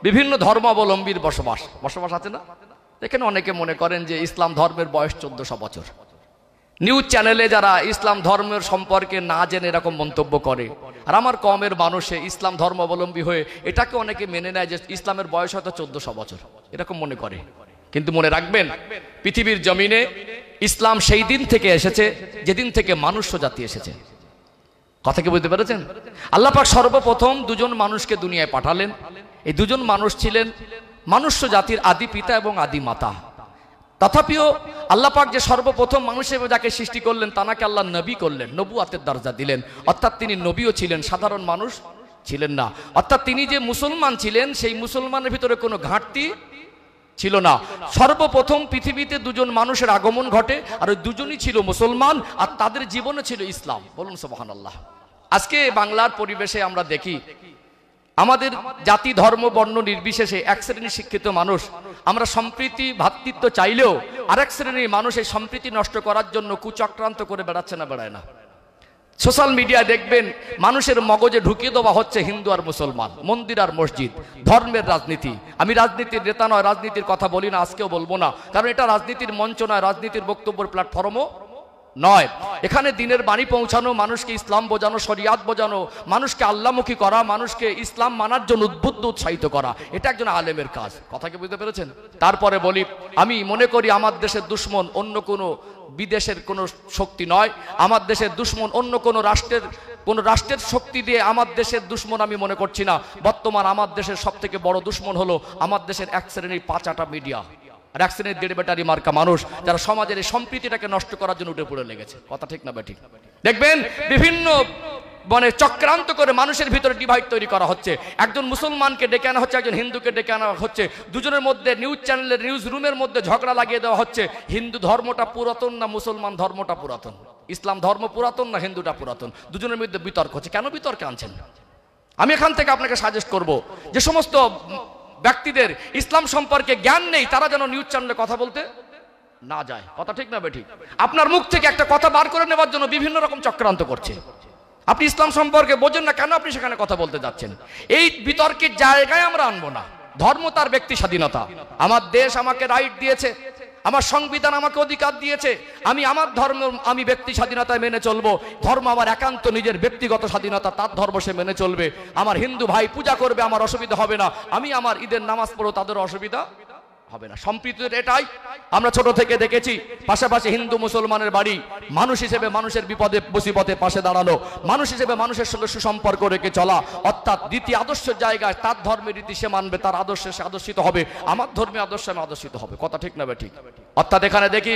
বিভিন্ন ধর্মাবলম্বীর বসবাস আছে না? এখানে অনেকে মনে করেন যে ইসলাম ধর্মের বয়স 1400 বছর। নিউজ চ্যানেলে যারা ইসলাম ধর্মের সম্পর্কে না জেনে এরকম মন্তব্য করে, আর আমার কওমের মানুষে ইসলাম ধর্মাবলম্বী হয়ে এটাকে অনেকে মেনে নেয় যে ইসলামের বয়স হয়তো 1400 বছর, এরকম মনে করে। কিন্তু মনে রাখবেন, পৃথিবীর জমিনে ইসলাম সেই দিন থেকে এসেছে যেদিন থেকে মনুষ্য জাতি এসেছে। কথা কি বুঝতে পেরেছেন? আল্লাহ পাক সর্বপ্রথম দুজন মানুষকে দুনিয়ায় পাঠালেন। এই দুজন মানুষ ছিলেন মনুষ্য জাতির আদি পিতা এবং আদি মাতা। তথাপিও আল্লাহ পাক যে সর্বপ্রথম মানুষের যাকে সৃষ্টি করলেন, তাকে আল্লাহ নবী করলেন, নবুয়াতের দরজা দিলেন। অর্থাৎ তিনি নবীও ছিলেন, সাধারণ মানুষ ছিলেন না। অর্থাৎ তিনি যে মুসলমান ছিলেন, সেই মুসলমানের ভিতরে কোনো ঘাটতি ছিল না। সর্বপ্রথম পৃথিবীতে দুজন মানুষের আগমন ঘটে, আর ওই দুজনই ছিল মুসলমান, আর তাদের জীবনে ছিল ইসলাম। বলুন সুবহানাল্লাহ। আজকে বাংলার পরিবেশে আমরা দেখি আমাদের জাতি ধর্ম বর্ণ নির্বিশেষে এক শ্রেণীর শিক্ষিত মানুষ, আমরা সম্প্রীতি ভ্রাতৃত্ব চাইলেও আরেক শ্রেণীর মানুষ এই সম্প্রীতি নষ্ট করার জন্য কুচক্রান্ত করে বেড়াচ্ছে না, বেড়ায় না। সোশ্যাল মিডিয়া দেখবেন মানুষের মগজে ঢুকিয়ে দেওয়া হচ্ছে হিন্দু আর মুসলমান, মন্দির আর মসজিদ, ধর্মের রাজনীতি। আমি রাজনীতির নেতা নয়, রাজনীতির কথা বলি না, আজকেও বলবো না, কারণ এটা রাজনীতির মঞ্চ নয়, রাজনীতির বক্তব্যের প্ল্যাটফর্মও নয়। এখানে দিনের বাণী পৌঁছানো, মানুষকে ইসলাম বোঝানো, শরিয়াত বোঝানো, মানুষকে আল্লাহমুখী করা, মানুষকে ইসলাম মানার জন্য উদ্বুদ্ধ উৎসাহিত করা, এটা একজন আলেমের কাজ। কথা কি বুঝতে পেরেছেন? তারপরে বলি, আমি মনে করি আমার দেশের দুশ্মন অন্য কোনো বিদেশের কোনো শক্তি নয়, আমার দেশের দুশ্মন অন্য কোনো রাষ্ট্রের শক্তি দিয়ে আমার দেশের দুশ্মন আমি মনে করছি না। বর্তমান আমার দেশের সব থেকে বড় দুশ্মন হলো আমার দেশের এক শ্রেণীর পাঁচাটা মিডিয়া আর এক শ্রেণীর দেড় বেটারি মার্কা মানুষ, যারা সমাজের এই সম্প্রীতিটাকে নষ্ট করার জন্য উঠে পড়ে লেগেছে। কথা ঠিক না বেঠিক? দেখবেন বিভিন্ন মানে চক্রান্ত করে মানুষের ভিতরে ডিভাইড তৈরি করা হচ্ছে। একজন মুসলমানকে ডেকে আনা হচ্ছে, একজন হিন্দুকে ডেকে আনা হচ্ছে, দুজনের মধ্যে নিউজ চ্যানেলের নিউজ রুমের মধ্যে ঝগড়া লাগিয়ে দেওয়া হচ্ছে। হিন্দু ধর্মটা পুরাতন না মুসলমান ধর্মটা পুরাতন, ইসলাম ধর্ম পুরাতন না হিন্দুটা পুরাতন, দুজনের মধ্যে বিতর্ক হচ্ছে। কেন বিতর্কে আনছেন? আমি এখান থেকে আপনাকে সাজেস্ট করব, যে সমস্ত ব্যক্তিদের ইসলাম সম্পর্কে জ্ঞান নেই তারা যেন নিউজ চ্যানেলে কথা বলতে না যায়। কথা ঠিক না বেঠিক? আপনার মুখ থেকে একটা কথা বার করে নেওয়ার জন্য বিভিন্ন রকম চক্রান্ত করছে। আপনি ইসলাম সম্পর্কে বোঝেন না, কেন আপনি সেখানে কথা বলতে যাচ্ছেন? এই বিতর্কের জায়গায় আমরা আনবো না। ধর্ম তার ব্যক্তি স্বাধীনতা, আমার দেশ আমাকে রাইট দিয়েছে, আমার সংবিধান আমাকে অধিকার দিয়েছে, আমি আমার ধর্ম আমি ব্যক্তি স্বাধীনতায় মেনে চলবো। ধর্ম আমার একান্ত নিজের ব্যক্তিগত স্বাধীনতা, তার ধর্ম সে মেনে চলবে। আমার হিন্দু ভাই পূজা করবে, আমার অসুবিধা হবে না। আমি আমার ঈদের নামাজ পড়ো, তাদের অসুবিধা হবে না। সম্প্রীতির এটাই আমরা ছোট থেকে দেখেছি। পাশাপাশি হিন্দু মুসলমানের বাড়ি, মানুষ হিসেবে মানুষের বিপদে মুসিবতে পাশে দাঁড়ানো, মানুষ হিসেবে মানুষের সঙ্গে সুসম্পর্ক রেখে চলা, অর্থাৎ রীতি আদর্শের জায়গায় তার ধর্মের রীতি সে মানবে, তার আদর্শে সে আদর্শিত হবে, আমার ধর্মীয় আদর্শে আমি আদর্শিত হবে। কথা ঠিক না ঠিক? অর্থাৎ এখানে দেখি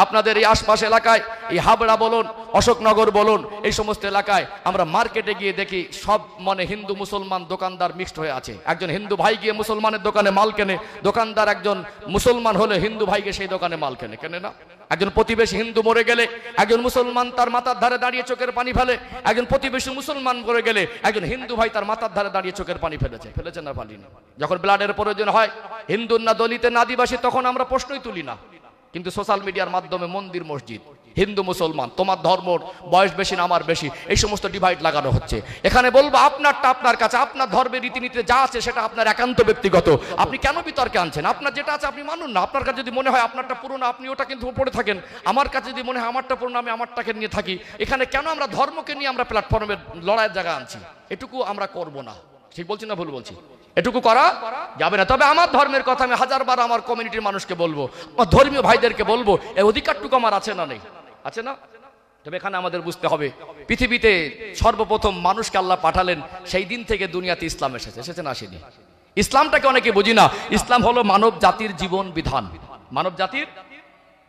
আপনাদের এই আশপাশ এলাকায়, এই হাবড়া বলুন, অশোকনগর বলুন, এই সমস্ত এলাকায় আমরা মার্কেটে গিয়ে দেখি সব মানে হিন্দু মুসলমান দোকানদার মিক্সড হয়ে আছে। একজন হিন্দু ভাই গিয়ে মুসলমানের দোকানে মাল কেনে, দোকানদার একজন মুসলমান হলে হিন্দু ভাইকে সেই দোকানে মাল কেনে না। একজন প্রতিবেশী হিন্দু মরে গেলে একজন মুসলমান তার মাথার ধারে দাঁড়িয়ে চোখের পানি ফেলে, একজন প্রতিবেশী মুসলমান মরে গেলে একজন হিন্দু ভাই তার মাথার ধারে দাঁড়িয়ে চোখের পানি ফেলেছে না পালিনি। যখন ব্লাডের প্রয়োজন হয়, হিন্দু না দলিতের না আদিবাসী, তখন আমরা প্রশ্নই তুলি না। কিন্তু সোশ্যাল মিডিয়ার মাধ্যমে মন্দির মসজিদ, হিন্দু মুসলমান, তোমার ধর্মর বয়স বেশি না আমার বেশি, এই সমস্ত ডিভাইড লাগানো হচ্ছে। এখানে বলবো আপনারটা আপনার কাছে, আপনার ধর্মের রীতিনীতিতে যা আছে সেটা আপনার একান্ত ব্যক্তিগত। আপনি কেন বিতর্কে আনছেন? আপনার যেটা আছে আপনি মানুন না। আপনার কাছে যদি মনে হয় আপনারটা পুরনো, আপনি ওটা কিন্তু পড়ে থাকেন। আমার কাছে যদি মনে হয় আমারটা পুরনো, আমি আমারটাকে নিয়ে থাকি। এখানে কেন আমরা ধর্মকে নিয়ে আমরা প্ল্যাটফর্মের লড়াইয়ের জায়গা আনছি? এটুকু আমরা করব না। ঠিক বলছি না ভুল বলছি? এটুকু করা যাবে না। তবে আমার ধর্মের কথা আমি হাজারবার আমার কমিউনিটির মানুষকে বলবো, আমার ধর্মীয় ভাইদেরকে বলবো, এই অধিকারটুকু আমার আছে না নেই? আছে না? তবে এখানে আমাদের বুঝতে হবে, পৃথিবীতে সর্বপ্রথম মানুষকে আল্লাহ পাঠালেন, সেই দিন থেকে দুনিয়াতে ইসলাম এসেছে না আসেনি? ইসলামটাকে অনেকে বুঝি না। ইসলাম হলো মানব জাতির জীবন বিধান, মানব জাতির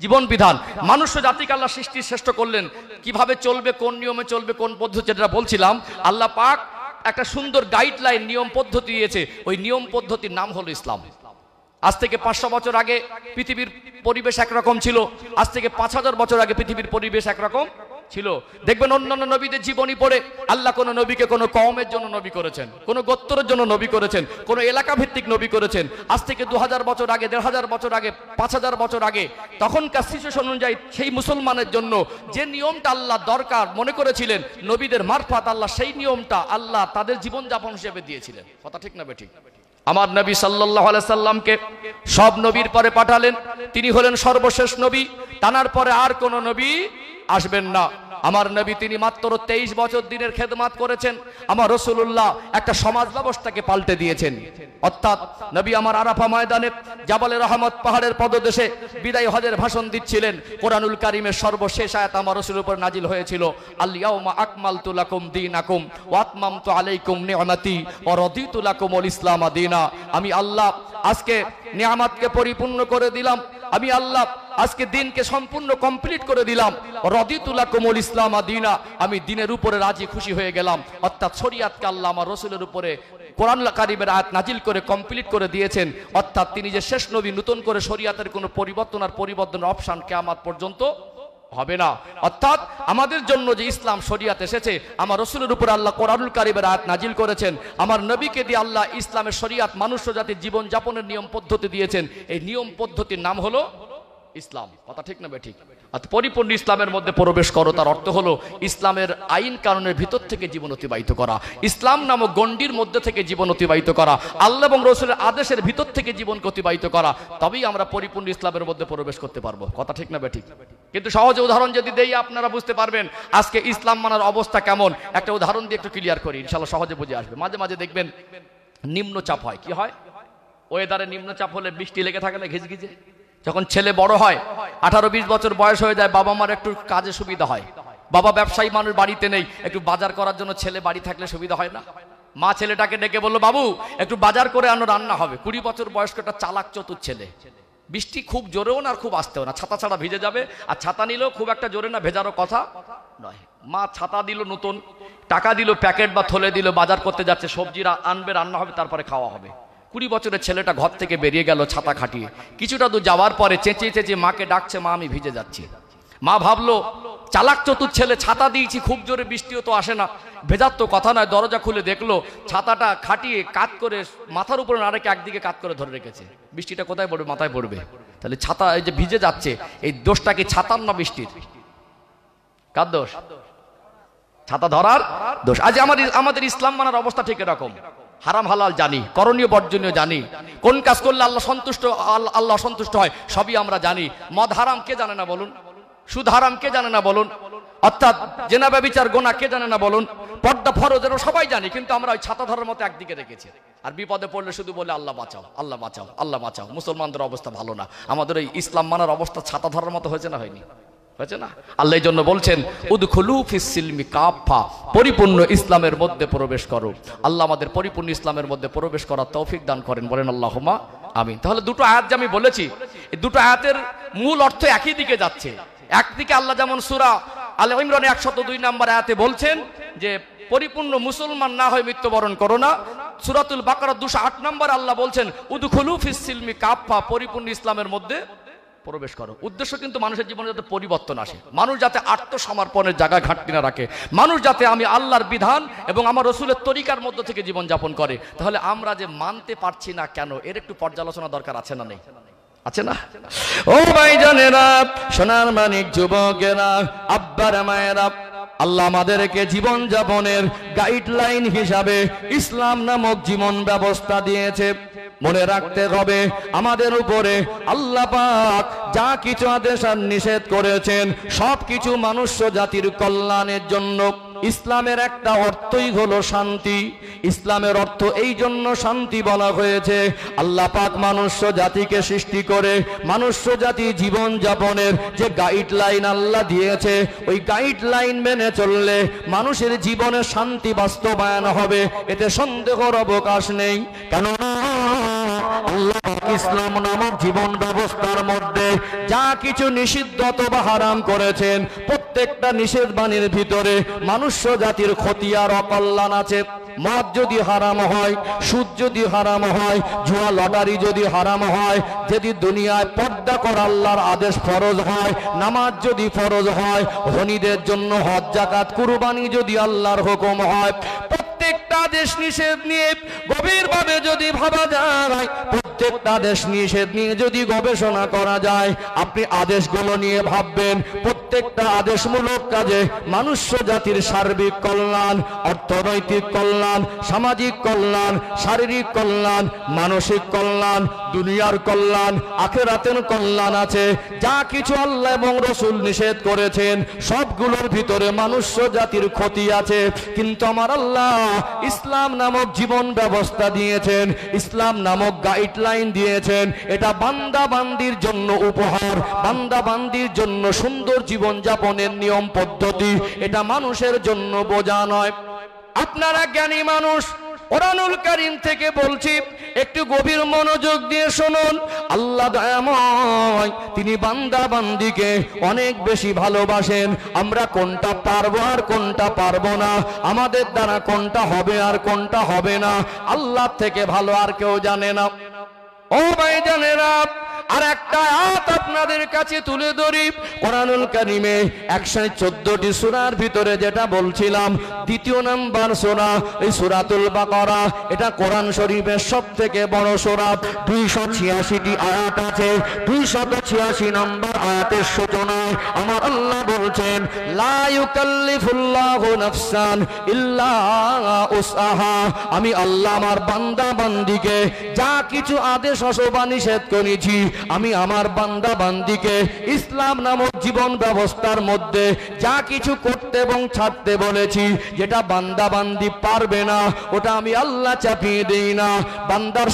জীবন বিধান। মানুষ জাতিকে আল্লাহ সৃষ্টি শ্রেষ্ঠ করলেন, কিভাবে চলবে, কোন নিয়মে চলবে, কোন পদ্ধতি, যেটা বলছিলাম, আল্লাহ পাক একটা সুন্দর গাইডলাইন, নিয়ম পদ্ধতি দিয়েছে। ওই নিয়ম পদ্ধতির নাম হলো ইসলাম। আজ থেকে 500 বছর আগে পৃথিবীর পরিবেশ একরকম ছিল, আজ থেকে 5000 বছর আগে পৃথিবীর পরিবেশ একরকম ছিল। দেখবেন অন্যান্য নবীদের জীবনী পড়ে আল্লাহ কোন নবীকে কোন কওমের জন্য নবী করেছেন, কোন গোত্রের জন্য নবী করেছেন, কোন এলাকা ভিত্তিক নবী করেছেন। আজ থেকে 2000 বছর আগে, 1500 বছর আগে, 5000 বছর আগে তখনকার সিচুয়েশন অনুযায়ী সেই মুসলমানের জন্য যে নিয়মটা আল্লাহ দরকার মনে করেছিলেন, নবীদের মারফত আল্লাহ সেই নিয়মটা আল্লাহ তাদের জীবনযাপন হিসেবে দিয়েছিলেন। কথা ঠিক না বেঠিক? আমার নবী সাল্লাল্লাহু আলাইহি সাল্লামকে সব নবীর পরে পাঠালেন, তিনি হলেন সর্বশেষ নবী। তানার পরে আর কোন নবী আসবেন না। আমার নবী তিনি মাত্র 23 বছর দিনের খেদমত করেছেন। আমার রাসূলুল্লাহ একটা সমাজ ব্যবস্থাকে পাল্টে দিয়েছেন। অর্থাৎ নবী আমার আরাফা ময়দানে জাবালে রহমত পাহাড়ের পদদেশে বিদায় হজের ভাষণ দিচ্ছিলেন। কোরআনুল কারীমের সর্বশেষ আয়াত আমার রাসূলের উপর নাজিল হয়েছিল, আল ইয়াউমা আকমালতু লাকুম দীনাকুম ওয়া আতমামতু আলাইকুম নি'মাতি ওয়া রাদিতু লাকুমুল ইসলাম দীনা। আমি আল্লাহ আজকে নিয়ামতকে পরিপূর্ণ করে দিলাম, আমি আল্লাহ আজকে দিনকে সম্পূর্ণ কমপ্লিট করে দিলাম। রাদিতু লাকুমুল ইসলাম দীনা, আমি দিনের উপরে রাজি খুশি হয়ে গেলাম। অর্থাৎ শরীয়তকে আল্লাহ আমার রাসূলের উপরে কোরআন কারীমের আয়াত নাজিল করে কমপ্লিট করে দিয়েছেন। অর্থাৎ তিনি যে শেষ নবী, নতুন করে শরীয়তের কোনো পরিবর্তনের অপশন কিয়ামত পর্যন্ত হবে না। অর্থাৎ আমাদের জন্য যে ইসলাম শরীয়ত এসেছে, আমার রাসূলের উপর আল্লাহ কোরআনুল কারীমের আয়াত নাজিল করেছেন, আমার নবীকে দিয়ে আল্লাহ ইসলামের শরীয়ত মানুষ জাতির জীবন যাপনের নিয়ম পদ্ধতি দিয়েছেন। এই নিয়ম পদ্ধতির নাম হলো ইসলাম। কথা ঠিক না বেঠিক? পরিপূর্ণ ইসলামের মধ্যে প্রবেশ করো, তার অর্থ হলো ইসলামের আইন কানুনের ভিতর থেকে জীবন অতিবাহিত করা, ইসলাম নামক গণ্ডির মধ্যে থেকে জীবন অতিবাহিত করা, আল্লাহ এবং রাসূলের আদেশের ভিতর থেকে জীবনকে অতিবাহিত করা, তবেই আমরা পরিপূর্ণ ইসলামের মধ্যে প্রবেশ করতে পারবো। কথা ঠিক না বেঠিক? কিন্তু সহজ উদাহরণ যদি দেই আপনারা বুঝতে পারবেন আজকে ইসলাম মানার অবস্থা কেমন। একটা উদাহরণ দিয়ে একটু ক্লিয়ার করি, ইনশাআল্লাহ সহজে বুঝে আসবে। মাঝে মাঝে দেখবেন নিম্নচাপ হয়। কি হয়? ওয়েদারে নিম্নচাপ হলে বৃষ্টি লেগে থাকে না ঘিজঘিজে। যখন ছেলে বড় হয়, 18-20 বছর বয়স হয়ে যায়, বাবা মার একটু কাজে সুবিধা হয়। বাবা ব্যবসায়ী মানুষ, বাড়িতে নেই, একটু বাজার করার জন্য ছেলে বাড়ি থাকলে সুবিধা হয় না? মা ছেলেটাকে ডেকে বললো, বাবু একটু বাজার করে আনো, রান্না হবে। 20 বছর বয়স্ক একটা চালাক চতুর ছেলে, বৃষ্টি খুব জোরেও না আর খুব আসতেও না, ছাতা ছাড়া ভিজে যাবে, আর ছাতা নিলেও খুব একটা জোরে না, ভেজারও কথা নয়। মা ছাতা দিল নতুন, টাকা দিল, প্যাকেট বা থলে দিল, বাজার করতে যাচ্ছে, সবজি আনবে, রান্না হবে, তারপরে খাওয়া হবে। 20 বছরের ছেলেটা ঘর থেকে বেরিয়ে গেল ছাতা খাটিয়ে। কিছুটা দূর যাওয়ার পরে চেঁচিয়ে চেঁচিয়ে মাকে ডাকছে, মা আমি ভিজে যাচ্ছি। মা ভাবলো চালাক চতুর ছেলে, ছাতা দিয়েছি, খুব জোরে বৃষ্টিও তো আসে না, ভেজার তো কথা নয়। দরজা খুলে দেখলো ছাতাটা খাটিয়ে কাত করে মাথার উপরে না রেখে একদিকে কাত করে ধরে রেখেছে। বৃষ্টিটা কোথায় পড়বে? মাথায় পড়বে। তাহলে ছাতা এই যে ভিজে যাচ্ছে, এই দোষটা কি ছাতার না বৃষ্টির? কার দোষ? ছাতা ধরার দোষ। আজ আমাদের ইসলাম মানার অবস্থা ঠিক এরকম। হারাম হালাল জানি, করণীয় বর্জনীয় জানি, কোন কাজ করলে আল্লাহ সন্তুষ্ট হয় সবই আমরা জানি। মদ হারাম কে জানে না বলুন? সুদ হারাম কে জানে না বলুন? অর্থাৎ জেনা ব্যভিচার গোনা কে জানে না বলুন? পর্দা ফরজ এর সবাই জানি, কিন্তু আমরা ওই ছাতা ধরার মতো একদিকে রেখেছি। আর বিপদে পড়লে শুধু বলে আল্লাহ বাঁচাও, আল্লাহ বাঁচাও, আল্লাহ বাঁচাও। মুসলমানদের অবস্থা ভালো না। আমাদের এই ইসলাম মানার অবস্থা ছাতা ধরার মতো হয়েছে না হয়নি? হয়েছে না? আল্লাহ এই জন্য বলছেন উদখুলু ফিস সিলমি কাফা, পরিপূর্ণ ইসলামের মধ্যে প্রবেশ করো। আল্লাহ আমাদের পরিপূর্ণ ইসলামের মধ্যে প্রবেশ করার তৌফিক দান করেন, বলেন আল্লাহুম্মা আমিন। তাহলে দুটো আয়াত যে আমি বলেছি, এই দুটো আয়াতের মূল অর্থ একই দিকে যাচ্ছে। একদিকে আল্লাহ যেমন সূরা আলে ইমরানে 102 নম্বর আয়াতে বলছেন যে পরিপূর্ণ মুসলমান না হয়ে মৃত্যুবরণ করো না। সূরাতুল বাকারা 208 নম্বর আল্লাহ বলছেন উদখুলু ফিস সিলমি কাফা, পরিপূর্ণ ইসলামের মধ্যে প্রবেশ করো। উদ্দেশ্য কিন্তু মানুষের জীবনে যাতে পরিবর্তন আসে, মানুষ যাতে আত্মসমর্পণের জায়গায় ঘাটতি না রাখে, মানুষ যাতে আমি আল্লাহর বিধান এবং আমার রাসূলের তরিকার মধ্য থেকে জীবন যাপন করে। তাহলে আমরা যে মানতে পারছি না কেন, এর একটু পর্যালোচনা দরকার আছে না নেই? আছে না? ও ভাইজানেরা, সোনার মানিক যুবকেরা, আব্বারা মায়েরা, আল্লাহ আমাদেরকে জীবন যাপনের গাইডলাইন হিসাবে ইসলাম নামক জীবন ব্যবস্থা দিয়েছে। মনে রাখতে হবে আমাদের উপরে আল্লাহ পাক যা কিছু আদেশ আর নিষেধ করেছেন সব কিছু মনুষ্য জাতির কল্যাণের জন্য। ইসলামের একটা অর্থই হলো শান্তি। ইসলামের অর্থ এই জন্য শান্তি বলা হয়েছে, আল্লাহ পাক মনুষ্য জাতিকে সৃষ্টি করে মনুষ্য জাতি জীবন যাপনের যে গাইডলাইন আল্লাহ দিয়েছে, ওই গাইডলাইন মেনে চললে মানুষের জীবনে শান্তি বাস্তবায়ন হবে, এতে সন্দেহের অবকাশ নেই। কেননা আল্লাহ ইসলাম নামক জীবন ব্যবস্থার মধ্যে যা কিছু নিষিদ্ধ অথবা হারাম করেছেন, প্রত্যেকটা নিষেধ বাণীর ভিতরে মনুষ্য জাতির ক্ষতি আর অকল্যাণ আছে। মদ যদি হারাম হয়, সুদ যদি হারাম হয়, জুয়া লটারি যদি হারাম হয়, যদি দুনিয়ায় পর্দা করা আল্লাহর আদেশ ফরজ হয়, নামাজ যদি ফরজ হয়, ধনীদের জন্য হজ যাকাত কুরবানি যদি আল্লাহর হুকুম হয়, প্রত্যেকটা আদেশ নিষেধ নিয়ে গভীরভাবে যদি ভাবা যায়, প্রত্যেকটা আদেশ নিষেধ নিয়ে যদি গবেষণা করা যায়, আপনি আদেশগুলো নিয়ে ভাববেন প্রত্যেকটা আদেশমূলক কাজে মনুষ্য জাতির সার্বিক কল্যাণ, অর্থনৈতিক কল্যাণ, সামাজিক কল্যাণ, শারীরিক কল্যাণ, মানসিক কল্যাণ, দুনিয়ার কল্যাণ, আখিরাতের কল্যাণ আছে। যা কিছু আল্লাহ এবং রাসূল নিষেধ করেছেন সবগুলোর ভিতরে মনুষ্য জাতির ক্ষতি আছে। কিন্তু আমার আল্লাহ ইসলাম নামক জীবন ব্যবস্থা দিয়েছেন, ইসলাম নামক গাইডলাইন দিয়েছেন। এটা বান্দা বান্দির জন্য উপহার, বান্দা বান্দির জন্য সুন্দর জীবন যাপনের নিয়ম পদ্ধতি, এটা মানুষের জন্য বোঝা নয়। আপনারা জ্ঞানী মানুষ, কোরআনুল কারীম থেকে বলছি, একটু গভীর মনোযোগ দিয়ে শুনুন। আল্লাহ দয়াময়, তিনি বান্দা বান্দিকে অনেক বেশি ভালোবাসেন। আমরা কোনটা পারবো আর কোনটা পারবো না, আমাদের দ্বারা কোনটা হবে আর কোনটা হবে না, আল্লাহ থেকে ভালো আর কেউ জানে না। ও ভাইজানেরা, আর একটা আয়াত আপনাদের কাছে তুলে ধরি কোরআনুল কারীমে 114টি সূরার ভিতরে যেটা বলছিলাম দ্বিতীয় নাম্বার সূরা এই সূরাতুল বাকারা, এটা কোরআন শরীফের সবথেকে বড় সূরা। 286টি আয়াত আছে। 286 নম্বর আয়াতের সূচনায় আমার আল্লাহ বলছেন লা ইউকাল্লিফুল্লাহু নাফসান ইল্লা উসআহা। আমি আল্লাহ আমার বান্দা বান্দিকে যা কিছু আদেশ অথবা নিষেধ করেছি, আমি আমার বান্দা বান্দিকে ইসলাম নামক জীবন ব্যবস্থার মধ্যে যা কিছু করতে এবং ছাড়তে বলেছি, যেটা বান্দা বান্দি পারবে না ওটা আমি আল্লাহ চাপিয়ে দেই না। বান্দার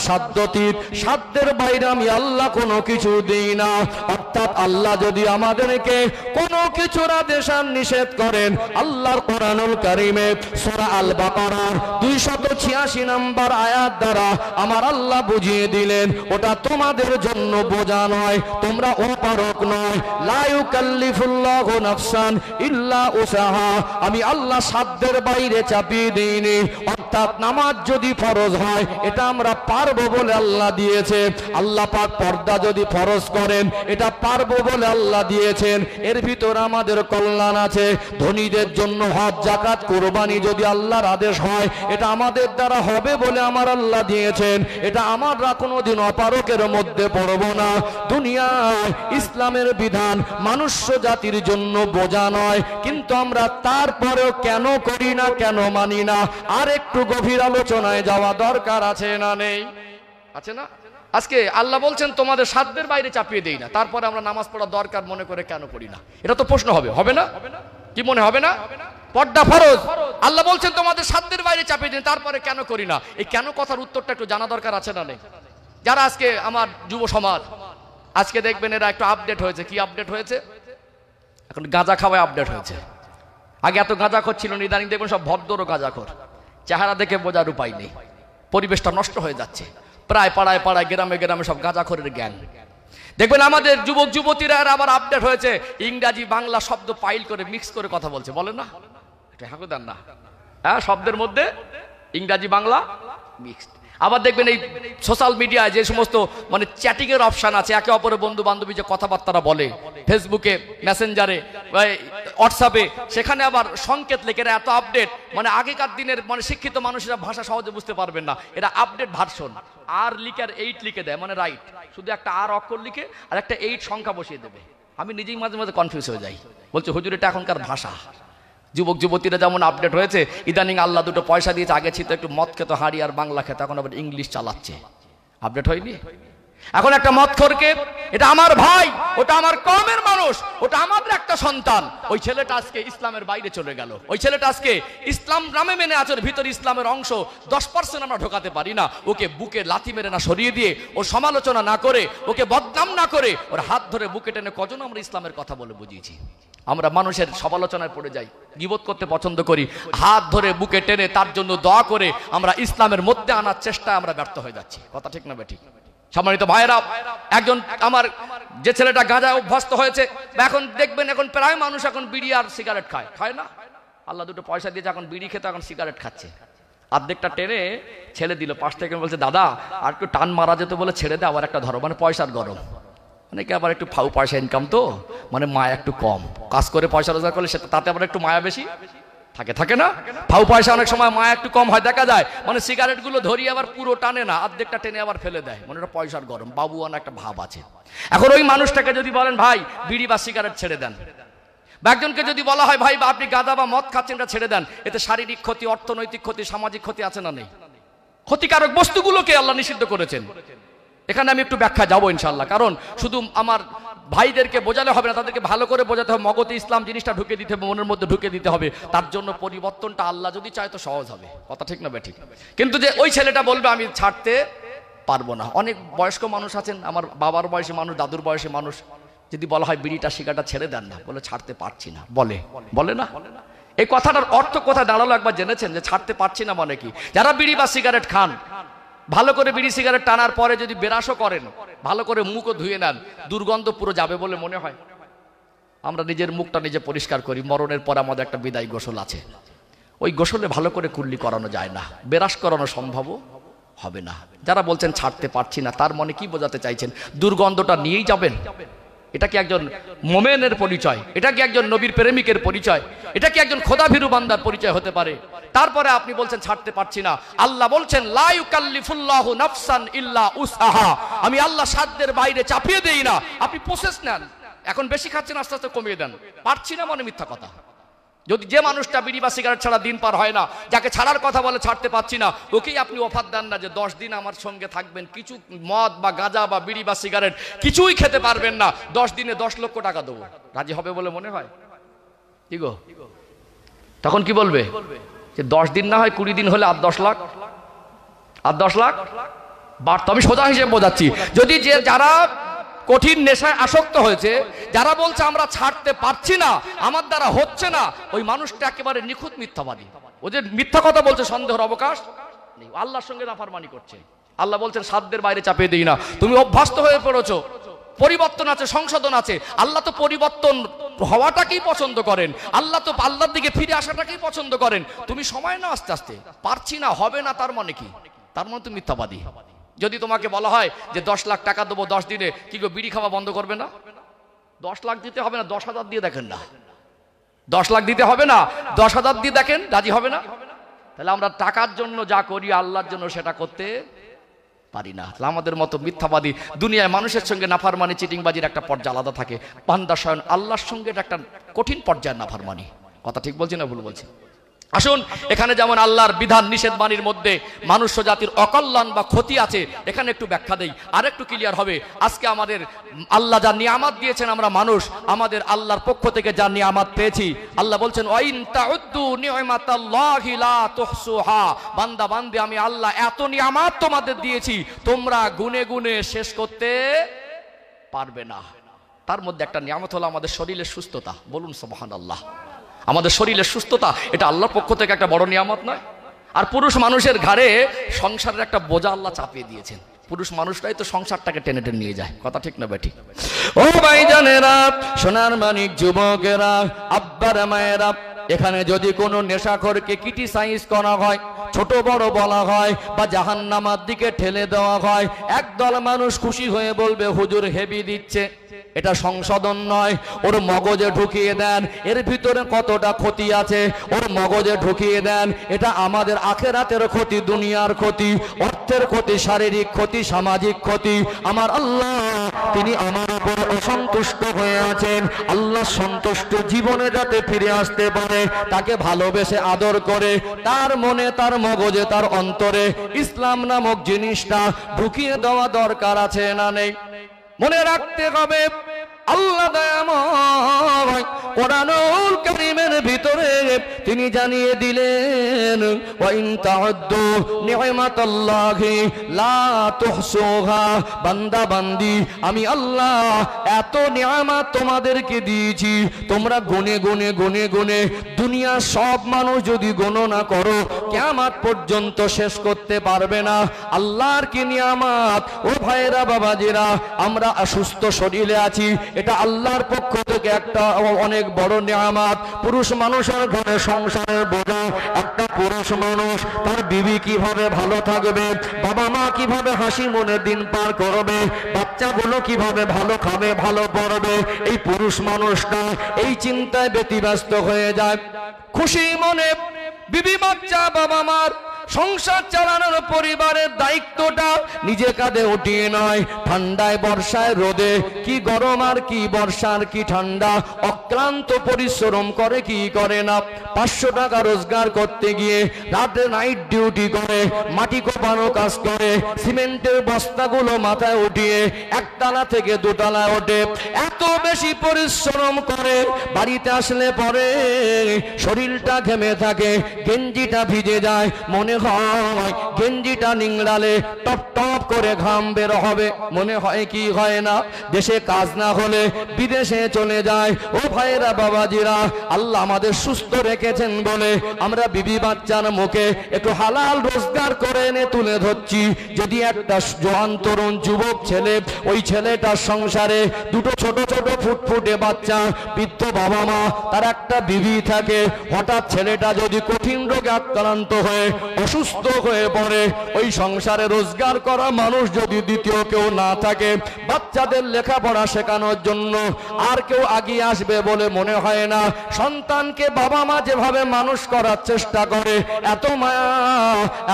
সাধ্যের বাইরে আমি আল্লাহ কোনো কিছু দেই না। অর্থাৎ আল্লাহ যদি আমাদেরকে কোনো কিছুর আদেশ আর নিষেধ করেন, আল্লাহর কোরআনুল কারীমে সূরা আল বাকারার 286 নম্বর আয়াত দ্বারা আমার আল্লাহ বুঝিয়ে দিলেন ওটা তোমাদের জন্য বোঝা নয়, তোমরা অপারক নয়। লা ইউকাল্লিফুল্লাহু নাফসান ইল্লা উসাহা। আমি আল্লাহ সাধ্যের বাইরে চাপিয়ে দেইনি। অর্থাৎ নামাজ যদি ফরজ হয় এটা আমরা পারবো বলে আল্লাহ দিয়েছে। আল্লাহ পাক পর্দা যদি ফরজ করেন এটা পারবো বলে আল্লাহ দিয়েছেন। এর ভিতর আমাদের কল্যাণ আছে। ধনীদের জন্য হজ যাকাত কুরবানি যদি আল্লাহর আদেশ হয় এটা আমাদের দ্বারা হবে বলে আমার আল্লাহ দিয়েছেন। এটা আমরা কোনোদিন অপারকের মধ্যে পড়ব না। দুনিয়ায় ইসলামের বিধান মনুষ্য জাতির জন্য বোঝা নয়, কিন্তু আমরা তারপরেও কেন করি না, কেন মানি না, আর একটু গভীর আলোচনায় যাওয়া দরকার আছে না নেই? আছে না? আজকে আল্লাহ বলছেন তোমাদের সাধ্যের বাইরে চাপিয়ে দেই না, তারপরে আমরা নামাজ পড়া দরকার মনে করে কেন করি না? এটা তো প্রশ্ন হবে, হবে না? কি মনে হবে না? পর্দা ফরজ, আল্লাহ বলছেন তোমাদের সাধ্যের বাইরে চাপিয়ে দিন, তারপরে কেন করি না? এই কেন কথার উত্তরটা একটু জানা দরকার আছে না নেই? যারা আজকে আমার যুব সমাজ আজকে দেখবেন এরা একটু আপডেট হয়েছে। কি আপডেট হয়েছে? এখন গাঁজা খাওয়ায় আপডেট হয়েছে। আগে এত গাঁজাখোর ছিল না, ইদানিং দেখবেন সব ভদ্র গাঁজাখোর। চেহারা দেখে বোঝার উপায় নেই, পরিবেশটা নষ্ট হয়ে যাচ্ছে। প্রায় পাড়ায় পাড়ায় গ্রামে গ্রামে সব গাঁজাখোরের গ্যাং। দেখবেন আমাদের যুবক যুবতীরা আবার আপডেট হয়েছে, ইংরাজি বাংলা শব্দ পাইল করে মিক্স করে কথা বলছে। বলে না এটা হাঁকু দেন না? হ্যাঁ, শব্দের মধ্যে ইংরাজি বাংলা মিক্সড। আবার দেখবেন এই সোশ্যাল মিডিয়ায় যে সমস্ত মানে চ্যাটিং এর অপশন আছে, একে অপরের বন্ধু বান্ধবী যে কথাবার্তা বলে ফেসবুকে, মেসেঞ্জারে, হোয়াটসঅ্যাপে, সেখানে আবার সংকেত লেখে। এরা এত আপডেট, মানে আগেকার দিনের মানে শিক্ষিত মানুষেরা ভাষা সহজে বুঝতে পারবেন না। এরা আপডেট ভার্সন। আর লিখে আর 8 লিখে দেয়, মানে রাইট, শুধু একটা আর অক্ষর লিখে আর একটা 8 সংখ্যা বসিয়ে দেবে। আমি নিজেই মাঝে মাঝে কনফিউজ হয়ে যাই, বলছি হুজুর এটা এখনকার ভাষা। যুবক যুবতীরা যেমন আপডেট হয়েছে, ইদানিং আল্লাহ দুটো পয়সা দিয়েছে। আগে ছিল একটু মদ খেত হাঁড়ি আর বাংলা খেত, এখন আবার ইংলিশ চালাচ্ছে। আপডেট হয়নি? এখন একটা মদখোরকে, এটা আমার ভাই, ওটা আমার কওমের মানুষ, ওটা আমাদের একটা সন্তান, ওই ছেলেটা আজকে ইসলামের বাইরে চলে গেল। ওই ছেলেটা আজকে ইসলাম নামে মেনে আছে, ভিতরে ইসলামের অংশ 10% আমরা ঢোকাতে পারি না। ওকে বুকে লাথি মেরে না সরিয়ে দিয়ে, ওর সমালোচনা না করে, ওকে বদনাম না করে, ওর হাত ধরে বুকে টেনে কজন আমরা ইসলামের কথা বলে বুঝিয়েছি? আমরা মানুষের সমালোচনায় পড়ে যাই, গীবত করতে পছন্দ করি, হাত ধরে বুকে টেনে তার জন্য দোয়া করে আমরা ইসলামের মধ্যে আনার চেষ্টায় আমরা ব্যর্থ হয়ে যাচ্ছি। কথা ঠিক না বেঠিক? সম্মানিত ভাইরা, একজন আমার যে ছেলেটা গাঁজায় অভ্যস্ত হয়েছে, এখন দেখবেন এখন প্রায় মানুষ এখন বিড়ি আর সিগারেট খায়, খায় না? আল্লাহ দুটো পয়সা দিয়েছে, এখন বিড়ি খেতে এখন সিগারেট খাচ্ছে। অর্ধেকটা টেনে ছেড়ে দিল, পাশ থেকে বলছে দাদা আর একটু টান মারা যেত বলে ছেড়ে দে, আবার একটা ধরো, মানে পয়সার গরম। অনেকে আবার একটু ফাউ পয়সা ইনকাম তো, মানে মায়া একটু কম, কাজ করে পয়সা রোজগার করলে সেটা তাতে আবার একটু মায়া বেশি থাকে, থাকে না? ফাউ পয়সা অনেক সময় মায়া একটু কম হয়, দেখা যায়। মানে সিগারেট গুলো ধরিয়ে আবার পুরো টানে না, অর্ধেকটা টেনে আবার ফেলে দেয়, মানে এটা পয়সার গরম, বাবু আনা একটা ভাব আছে। এখন ওই মানুষটাকে যদি বলেন ভাই বিড়ি বা সিগারেট ছেড়ে দেন, বা একজনকে যদি বলা হয় ভাই বা আপনি গাঁজা বা মদ খাচ্ছেন এটা ছেড়ে দেন, এতে শারীরিক ক্ষতি, অর্থনৈতিক ক্ষতি, সামাজিক ক্ষতি আছে না নেই? ক্ষতিকারক বস্তুগুলোকে আল্লাহ নিষিদ্ধ করেছেন। এখানে আমি একটু ব্যাখ্যা যাবো ইনশাল্লাহ, কারণ শুধু আমার ভাইদেরকে বোঝালে হবে না, তাদেরকে ভালো করে বোঝাতে হবে, মগজে ইসলাম জিনিসটা ঢুকে দিতে হবে, মনের মধ্যে ঢুকে দিতে হবে। তার জন্য পরিবর্তনটা আল্লাহ যদি চায় তো সহজ হবে। কথা ঠিক না বেঠিক? কিন্তু যে ওই ছেলেটা বলবে আমি ছাড়তে পারবো না, অনেক বয়স্ক মানুষ আছেন, আমার বাবার বয়সী মানুষ, দাদুর বয়সী মানুষ, যদি বলা হয় বিড়িটা সিগারেটটা ছেড়ে দেন না, বলে ছাড়তে পারছি না, বলে বলে না? এই কথাটার অর্থ কোথায় দাঁড়ালো একবার জেনেছেন? যে ছাড়তে পারছি না মানে কি? যারা বিড়ি বা সিগারেট খান, ভালো করে বিড়ি সিগারেট টানার পরে যদি বেরাসও করেন, ভালো করে মুখও ধুয়ে নেন, দুর্গন্ধ পুরো যাবে বলে মনে হয়? আমরা নিজের মুখটা নিজে পরিষ্কার করি, মরণের পর আমাদের একটা বিদায় গোসল আছে, ওই গোসলে ভালো করে কুল্লি করানো যায় না, বেরাস করানো সম্ভব হবে না। যারা বলছেন ছাড়তে পারছি না, তার মনে কি বোঝাতে চাইছেন? দুর্গন্ধটা নিয়েই যাবেন? এটা কি একজন মোমেনের পরিচয়? এটা কি একজন নবীর প্রেমিকের পরিচয়? এটা কি একজন খোদাভীরু বান্দার পরিচয় হতে পারে? তারপরে আপনি বলছেন ছাড়তে পারছি না। আল্লাহ বলছেন লা ইউকাল্লিফুল্লাহু নাফসান ইল্লা উসআহা, আমি আল্লাহ সাধ্যের বাইরে চাপিয়ে দেই না। আপনি প্রসেস নেন, এখন বেশি খাচ্ছেন, আস্তে আস্তে কমিয়ে দেন। পারছি না মানে মিথ্যা কথা। যদি যে মানুষটা বিড়ি বা সিগারেট ছাড়া দিন পার হয় না, যাকে ছাড়ার কথা বলে ছাড়তে পারছি না, ওকেই আপনি অফার দেন না যে 10 দিন আমার সঙ্গে থাকবেন, কিছু মদ বা গাঁজা বা বিড়ি বা সিগারেট কিছুই খেতে পারবেন না, 10 দিনে 10 লক্ষ টাকা দেবো। রাজি হবে বলে মনে হয়? কি গো, তখন কি বলবে? যে 10 দিন না হয় 20 দিন হলে আর 10 লাখ, আর 10 লাখ বাড়তো। আমি সোজা হিসেবে বোঝাচ্ছি। যদি যে যারা কঠিন নেশায় আসক্ত হয়েছে, যারা বলছে আমরা ছাড়তে পারছি না, আমার দ্বারা হচ্ছে না, ওই মানুষটা একেবারে নিখুঁত মিথ্যাবাদী। ও যে মিথ্যা কথা বলছে সন্দেহের অবকাশ নেই, আল্লাহর সঙ্গে নাফরমানি করছে। আল্লাহ বলছেন সাধ্যের বাইরে চাপিয়ে দিই না। তুমি অভ্যস্ত হয়ে পড়েছো, পরিবর্তন আছে, সংশোধন আছে। আল্লাহ তো পরিবর্তন হওয়াটাকেই পছন্দ করেন, আল্লাহ তো আল্লাহর দিকে ফিরে আসাটাকেই পছন্দ করেন। তুমি সময় না, আস্তে আস্তে। পারছি না, হবে না, তার মানে কি? তার মানে তুমি মিথ্যাবাদী। যদি তোমাকে বলা হয় যে 10 লাখ টাকা দেবো 10 দিনে, কি গো বিড়ি খাওয়া বন্ধ করবে না? 10 লাখ দিতে হবে না, 10,000 দিয়ে দেখেন না। 10 লাখ দিতে হবে না, 10,000 দিয়ে দেখেন, রাজি হবে না? তাহলে আমরা টাকার জন্য যা করি আল্লাহর জন্য সেটা করতে পারি না। আমাদের মতো মিথ্যাবাদী দুনিয়ায় মানুষের সঙ্গে নাফরমানি, চিটিংবাজির একটা পর্যায়ে আলাদা থাকে, বান্দা স্বয়ং আল্লাহর সঙ্গে এটা একটা কঠিন পর্যায়ের নাফরমানি। কথা ঠিক বলছি না ভুল বলছি? আসুন, এখানে যেমন আল্লাহর বিধান নিষেধ বাণীর মধ্যে মানুষ জাতির অকল্যাণ বা ক্ষতি আছে, এখানে একটু ব্যাখ্যা দেই, আর একটু ক্লিয়ার হবে। আজকে আমাদের আল্লাহ যা নিয়ামত দিয়েছেন, আমরা মানুষ আমাদের আল্লাহর পক্ষ থেকে যা নিয়ামত পেয়েছি, আল্লাহ বলছেন ওয়াইন তাউদ্দু নি'মাতাল্লাহি লা তুহসুহা, বান্দা বান্দী আমি আল্লাহ এত নিয়ামত তোমাদের দিয়েছি, তোমরা গুনে গুনে শেষ করতে পারবে না। তার মধ্যে একটা নিয়ামত হলো আমাদের শরীরের সুস্থতা। বলুন সুবহানাল্লাহ। আমাদের শরীরের সুস্থতা, এটা আল্লাহর পক্ষ থেকে একটা বড় নিয়ামত নয়? আর পুরুষ মানুষের ঘাড়ে সংসারের একটা বোঝা আল্লাহ চাপিয়ে দিয়েছেন। পুরুষ মানুষরাই তো সংসারটাকে টেনে টেনে নিয়ে যায়। কথা ঠিক না বেঠিক? ও ভাইজানেরা, সোনার মানিক যুবকেরা, আব্বার মায়েরা, এখানে যদি কোনো নেশাখোরকে ক্রিটিসাইজ করা হয়, ছোট বড় বলা হয় বা জাহান্নামের দিকে ঠেলে দেওয়া হয়, একদল মানুষ খুশি হয়ে বলবে হুজুর হেভি দিচ্ছে। এটা সংশোধন নয়, ওর মগজে ঢুকিয়ে দেন এর ভিতরে কতটা ক্ষতি আছে, ওর মগজে ঢুকিয়ে দেন এটা আমাদের আখেরাতের ক্ষতি, দুনিয়ার ক্ষতি, অর্থের ক্ষতি, শারীরিক ক্ষতি, সামাজিক ক্ষতি। আমার আল্লাহ তিনি আমার উপর অসন্তুষ্ট হয়ে আছেন। আল্লাহ সন্তুষ্ট জীবনে যাতে ফিরে আসতে পারে, তাকে ভালোবেসে আদর করে তার মনে, তার মগজে, তার অন্তরে ইসলাম নামক জিনিসটা ঢুকিয়ে দেওয়া দরকার আছে না নেই? মনে রাখতে হবে আল্লাহ দয়াময় কোরআনুল কারীমের ভিতরে তিনি জানিয়ে দিলেন ওয়াইন তাউদ্দু নি'মাতাল্লাহি লা তুহসুহা, বান্দা বান্দি আমি আল্লাহ এত নিয়ামত তোমাদেরকে দিয়েছি, তোমরা গুনে গুনে গুনে গুনে দুনিয়ার সব মানুষ যদি গণনা করো কিয়ামত পর্যন্ত শেষ করতে পারবে না। আল্লাহর কি নিয়ামত! ও ভাইরা বাবাজিরা, আমরা সুস্থ শরীরে আছি, এটা আল্লাহর পক্ষ থেকে একটা অনেক বড় নিয়ামত। পুরুষ মানুষের ঘরে সংসারের বোঝা, একটা পুরুষ মানুষ তার বিবি কিভাবে ভালো থাকবে, বাবা মা কিভাবে হাসি মনে দিন পার করবে, বাচ্চাগুলো কিভাবে ভালো খাবে, ভালো পড়বে, এই পুরুষ মানুষটা এই চিন্তায় ব্যতিব্যস্ত হয়ে যায়। খুশি মনে বিবি, বাচ্চা, বাবা মার সংসার চালানোর পরিবারের দায়িত্বটা নিজে কাঁধে উঠিয়ে নয়। ঠান্ডায়, বর্ষায়, রোদে, কি গরম আর কি বর্ষা আর কি ঠান্ডা, অক্লান্ত পরিশ্রম করে কি করে না, 500 টাকা রোজগার করতে গিয়ে রাতে নাইট ডিউটি করে, মাটি কোপানো কাজ করে, সিমেন্টের বস্তাগুলো মাথায় উঠিয়ে একতলা থেকে দোতলায় ওঠে, এত বেশি পরিশ্রম করে বাড়িতে আসলে পরে শরীরটা ঘেমে থাকে, গেঞ্জিটা ভিজে যায়, মনে হয় গেঞ্জিটা নিংড়ালে টপ টপ করে ঘাম বের হবে, মনে হয় কি হয় না? দেশে কাজ না হলে বিদেশে চলে যায়। ও ভাইরা বাবাজিরা, আল্লাহ আমাদের সুস্থ রেখেছেন বলে আমরা বিবি বাচ্চার মুখে একটু হালাল রোজগার করে এনে তুলে ধরছি। যদি একটা জোয়ান তরুণ যুবক ছেলে, ওই ছেলেটার সংসারে দুটো ছোট ছোট ফুটফুটে বাচ্চা, বৃদ্ধ বাবা মা, তার একটা বিবি থাকে, হঠাৎ ছেলেটা যদি কঠিন রোগে আক্রান্ত হয়ে অসুস্থ হয়ে পড়ে, ওই সংসারে রোজগার করা মানুষ যদি দ্বিতীয় কেউ না থাকে, বাচ্চাদের লেখাপড়া শেখানোর জন্য আর কেউ আগিয়ে আসবে বলে মনে হয় না। সন্তানকে বাবা মা যেভাবে মানুষ করার চেষ্টা করে, এত মায়া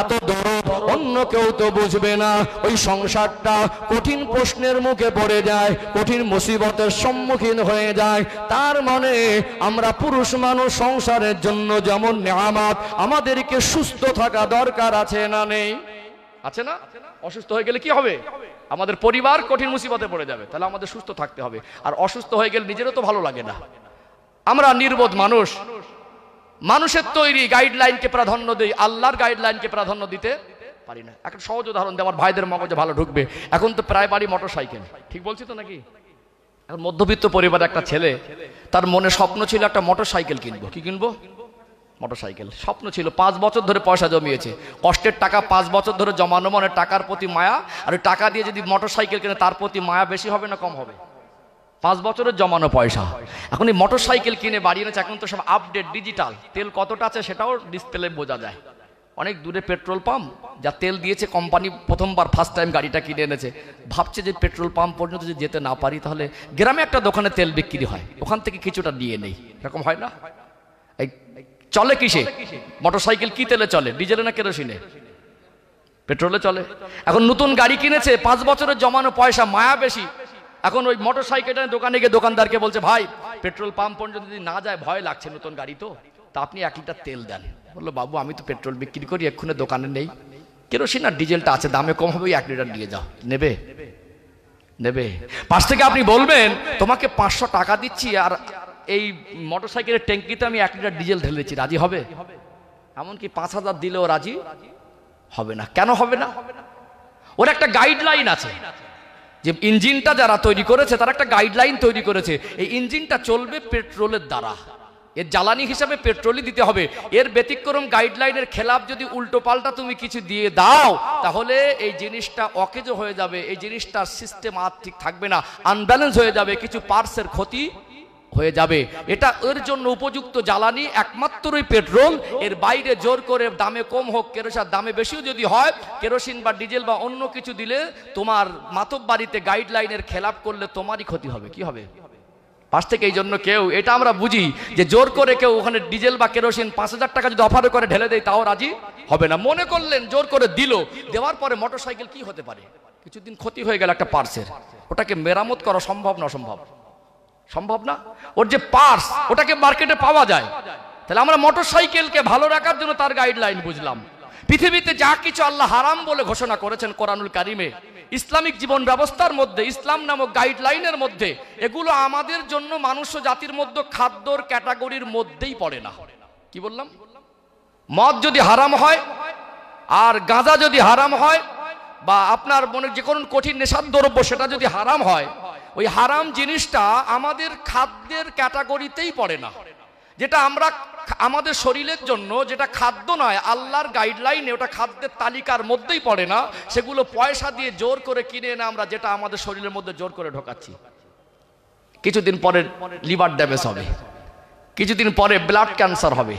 এত দরদ অন্য কেউ তো বুঝবে না। ওই সংসারটা কঠিন প্রশ্নের মুখে পড়ে যায়, কঠিন মুসিবতের সম্মুখীন হয়ে যায়। তার মানে আমরা পুরুষ মানুষ সংসারের জন্য যেমন নেয়ামত, আমাদেরকে সুস্থ থাকা দরকার আছে না নেই? আছে না? অসুস্থ হয়ে গেলে কি হবে? আমাদের পরিবার কঠিন মুসিবতে পড়ে যাবে। তাহলে আমাদের সুস্থ থাকতে হবে। আর অসুস্থ হয়ে গেলে নিজেরও তো ভালো লাগে না। আমরা নির্বোধ মানুষ, মানুষের তৈরি গাইডলাইনকে প্রাধান্য দেই, আল্লাহর গাইডলাইনকে প্রাধান্য দিতে পারি না। একটা সহজ উদাহরণ দিয়ে আমার ভাইদের মগজে ভালো ঢুকবে। এখন তো প্রায় বাড়ি মোটর সাইকেল, ঠিক বলছি তো নাকি? এখন মধ্যবিত্ত পরিবারের একটা ছেলে, তার মনে স্বপ্ন ছিল একটা মোটর সাইকেল কিনবো। কি কিনবো? মোটর সাইকেল স্বপ্ন ছিল। 5 বছর ধরে পয়সা জমিয়েছে, কষ্টের টাকা 5 বছর ধরে জমানো, মানে টাকার প্রতি মায়া। আর ওই টাকা দিয়ে যদি মোটর সাইকেল কিনে, তার প্রতি মায়া বেশি হবে না কম হবে? 5 বছরের জমানো পয়সা। এখন এই মোটর সাইকেল কিনে বাড়ি এনেছে। এখন তো সব আপডেট, ডিজিটাল। তেল কতটা আছে সেটাও ডিসপ্লে বোঝা যায়। অনেক দূরে পেট্রোল পাম্প, যা তেল দিয়েছে কোম্পানি, প্রথমবার ফার্স্ট টাইম গাড়িটা কিনে এনেছে, ভাবছে যে পেট্রোল পাম্প পর্যন্ত যদি যেতে না পারি, তাহলে গ্রামে একটা দোকানে তেল বিক্রি হয়, ওখান থেকে কিছুটা নিয়ে নেই। এরকম হয় না? এই চলে কিসে মোটর সাইকেল? কি তেলে চলে? ডিজেলে না কেরোসিনে? পেট্রোলে চলে। এখন নতুন গাড়ি কিনেছে, 5 বছরের জমানো পয়সা, মায়া বেশি। এখন ওই মোটর সাইকেলটা দোকানে গিয়ে দোকানদারকে বলছে, ভাই পেট্রোল পাম্প পর্যন্ত যদি না যায়, ভয় লাগছে, নতুন গাড়ি তো, তা আপনি 1 লিটার তেল দেন। বললো, বাবু আমি তো পেট্রোল বিক্রি করি, এক্ষুনি দোকানে নেই, কেরোসিন আর ডিজেলটা আছে, দামে কম হবে, 1 লিটার নিয়ে যাও। নেবে? নেবে? পাশ থেকে আপনি বলবেন, তোমাকে 500 টাকা দিচ্ছি, আর এই মোটর সাইকেলের ট্যাঙ্কিতে আমি 1 লিটার ডিজেল ঢেলে দিচ্ছি, রাজি হবে? এমনকি 5000 দিলেও রাজি হবে না। কেন হবে না? ওর একটা গাইডলাইন আছে, যে ইঞ্জিনটা যারা তৈরি করেছে তারা একটা গাইডলাইন তৈরি করেছে, এই ইঞ্জিনটা চলবে পেট্রোলের দ্বারা, এর জ্বালানি হিসাবে পেট্রোলই দিতে হবে। এর ব্যতিক্রম গাইডলাইনের খেলাফ যদি উল্টো পাল্টা তুমি কিছু দিয়ে দাও, তাহলে এই জিনিসটা অকেজো হয়ে যাবে, এই জিনিসটার সিস্টেম আর ঠিক থাকবে না, আনব্যালেন্স হয়ে যাবে, কিছু পার্টসের ক্ষতি হয়ে যাবে। এটা এর জন্য উপযুক্ত জ্বালানি একমাত্রই পেট্রোল। এর বাইরে জোর করে দামে কম হোক, কেরোসিন দামে বেশিও যদি হয়, কেরোসিন বা ডিজেল বা অন্য কিছু দিলে তোমার মাতব বাড়িতে গাইডলাইনের খেলাপ করলে তোমারই ক্ষতি হবে। কি হবে? পাশ থেকে এই জন্য কেউ, এটা আমরা বুঝি যে জোর করে কেউ ওখানে ডিজেল বা কেরোসিন 5000 টাকা যদি অফার করে ঢেলে দেয়, তাও রাজি হবে না। মনে করলেন জোর করে দিল, দেওয়ার পরে মোটর সাইকেল কি হতে পারে? কিছুদিন ক্ষতি হয়ে গেল একটা পার্সের, ওটাকে মেরামত করা সম্ভব না? অসম্ভব? সম্ভব না। ওর যে পার্স, ওটাকে মার্কেটে পাওয়া যায়। তাহলে আমরা মোটর সাইকেলকে ভালো রাখার জন্য তার গাইডলাইন বুঝলাম। পৃথিবীতে যা কিছু আল্লাহ হারাম বলে ঘোষণা করেছেন কোরআনুল কারিমে, ইসলামিক জীবন ব্যবস্থার মধ্যে, ইসলাম নামক গাইডলাইনের মধ্যে, এগুলো আমাদের জন্য মানুষ জাতির মধ্যে খাদ্যর ক্যাটাগরির মধ্যেই পড়ে না। কি বললাম? মদ যদি হারাম হয়, আর গাঁজা যদি হারাম হয়, বা আপনার মনে যে কোনো কঠিন নেশার দ্রব্য সেটা যদি হারাম হয়, ওই হারাম জিনিসটা আমাদের খাদ্যের ক্যাটাগরিতেই পড়ে না। যেটা আমরা আমাদের শরীরের জন্য যেটা খাদ্য নয়, আল্লাহর গাইডলাইনে ওটা খাদ্যের তালিকার মধ্যেই পড়ে না। সেগুলো পয়সা দিয়ে জোর করে কিনে এনে আমরা যেটা আমাদের শরীরের মধ্যে জোর করে ঢোকাচ্ছি। কিছুদিন পরে লিভার ড্যামেজ হবে, কিছুদিন পরে ব্লাড ক্যান্সার হবে,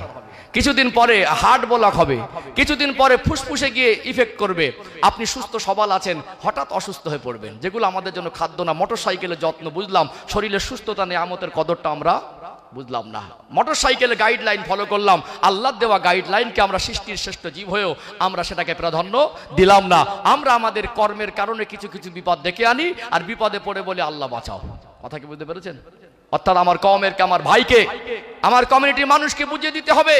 কিছুদিন পরে হার্ট ব্লক হবে, কিছুদিন পরে ফুসফুসে গিয়ে ইফেক্ট করবে। আপনি সুস্থ সবল আছেন, হঠাৎ অসুস্থ হয়ে পড়বেন। যেগুলো আমাদের জন্য খাদ্য না। মোটর সাইকেলের যত্ন বুঝলাম, শরীরের সুস্থতা নিয়ামতের কদরটা আমরা বুঝলাম না। মোটর সাইকেলের গাইডলাইন ফলো করলাম, আল্লাহর দেওয়া গাইডলাইনকে আমরা সৃষ্টির শ্রেষ্ঠ জীব হয়েও আমরা সেটাকে প্রাধান্য দিলাম না। আমরা আমাদের কর্মের কারণে কিছু কিছু বিপদ ডেকে আনি, আর বিপদে পড়ে বলে আল্লাহ বাঁচাও। কথা কি বুঝতে পেরেছেন? অর্থাৎ আমার কওমেরকে, আমার ভাইকে, আমার কমিউনিটির মানুষকে বুঝিয়ে দিতে হবে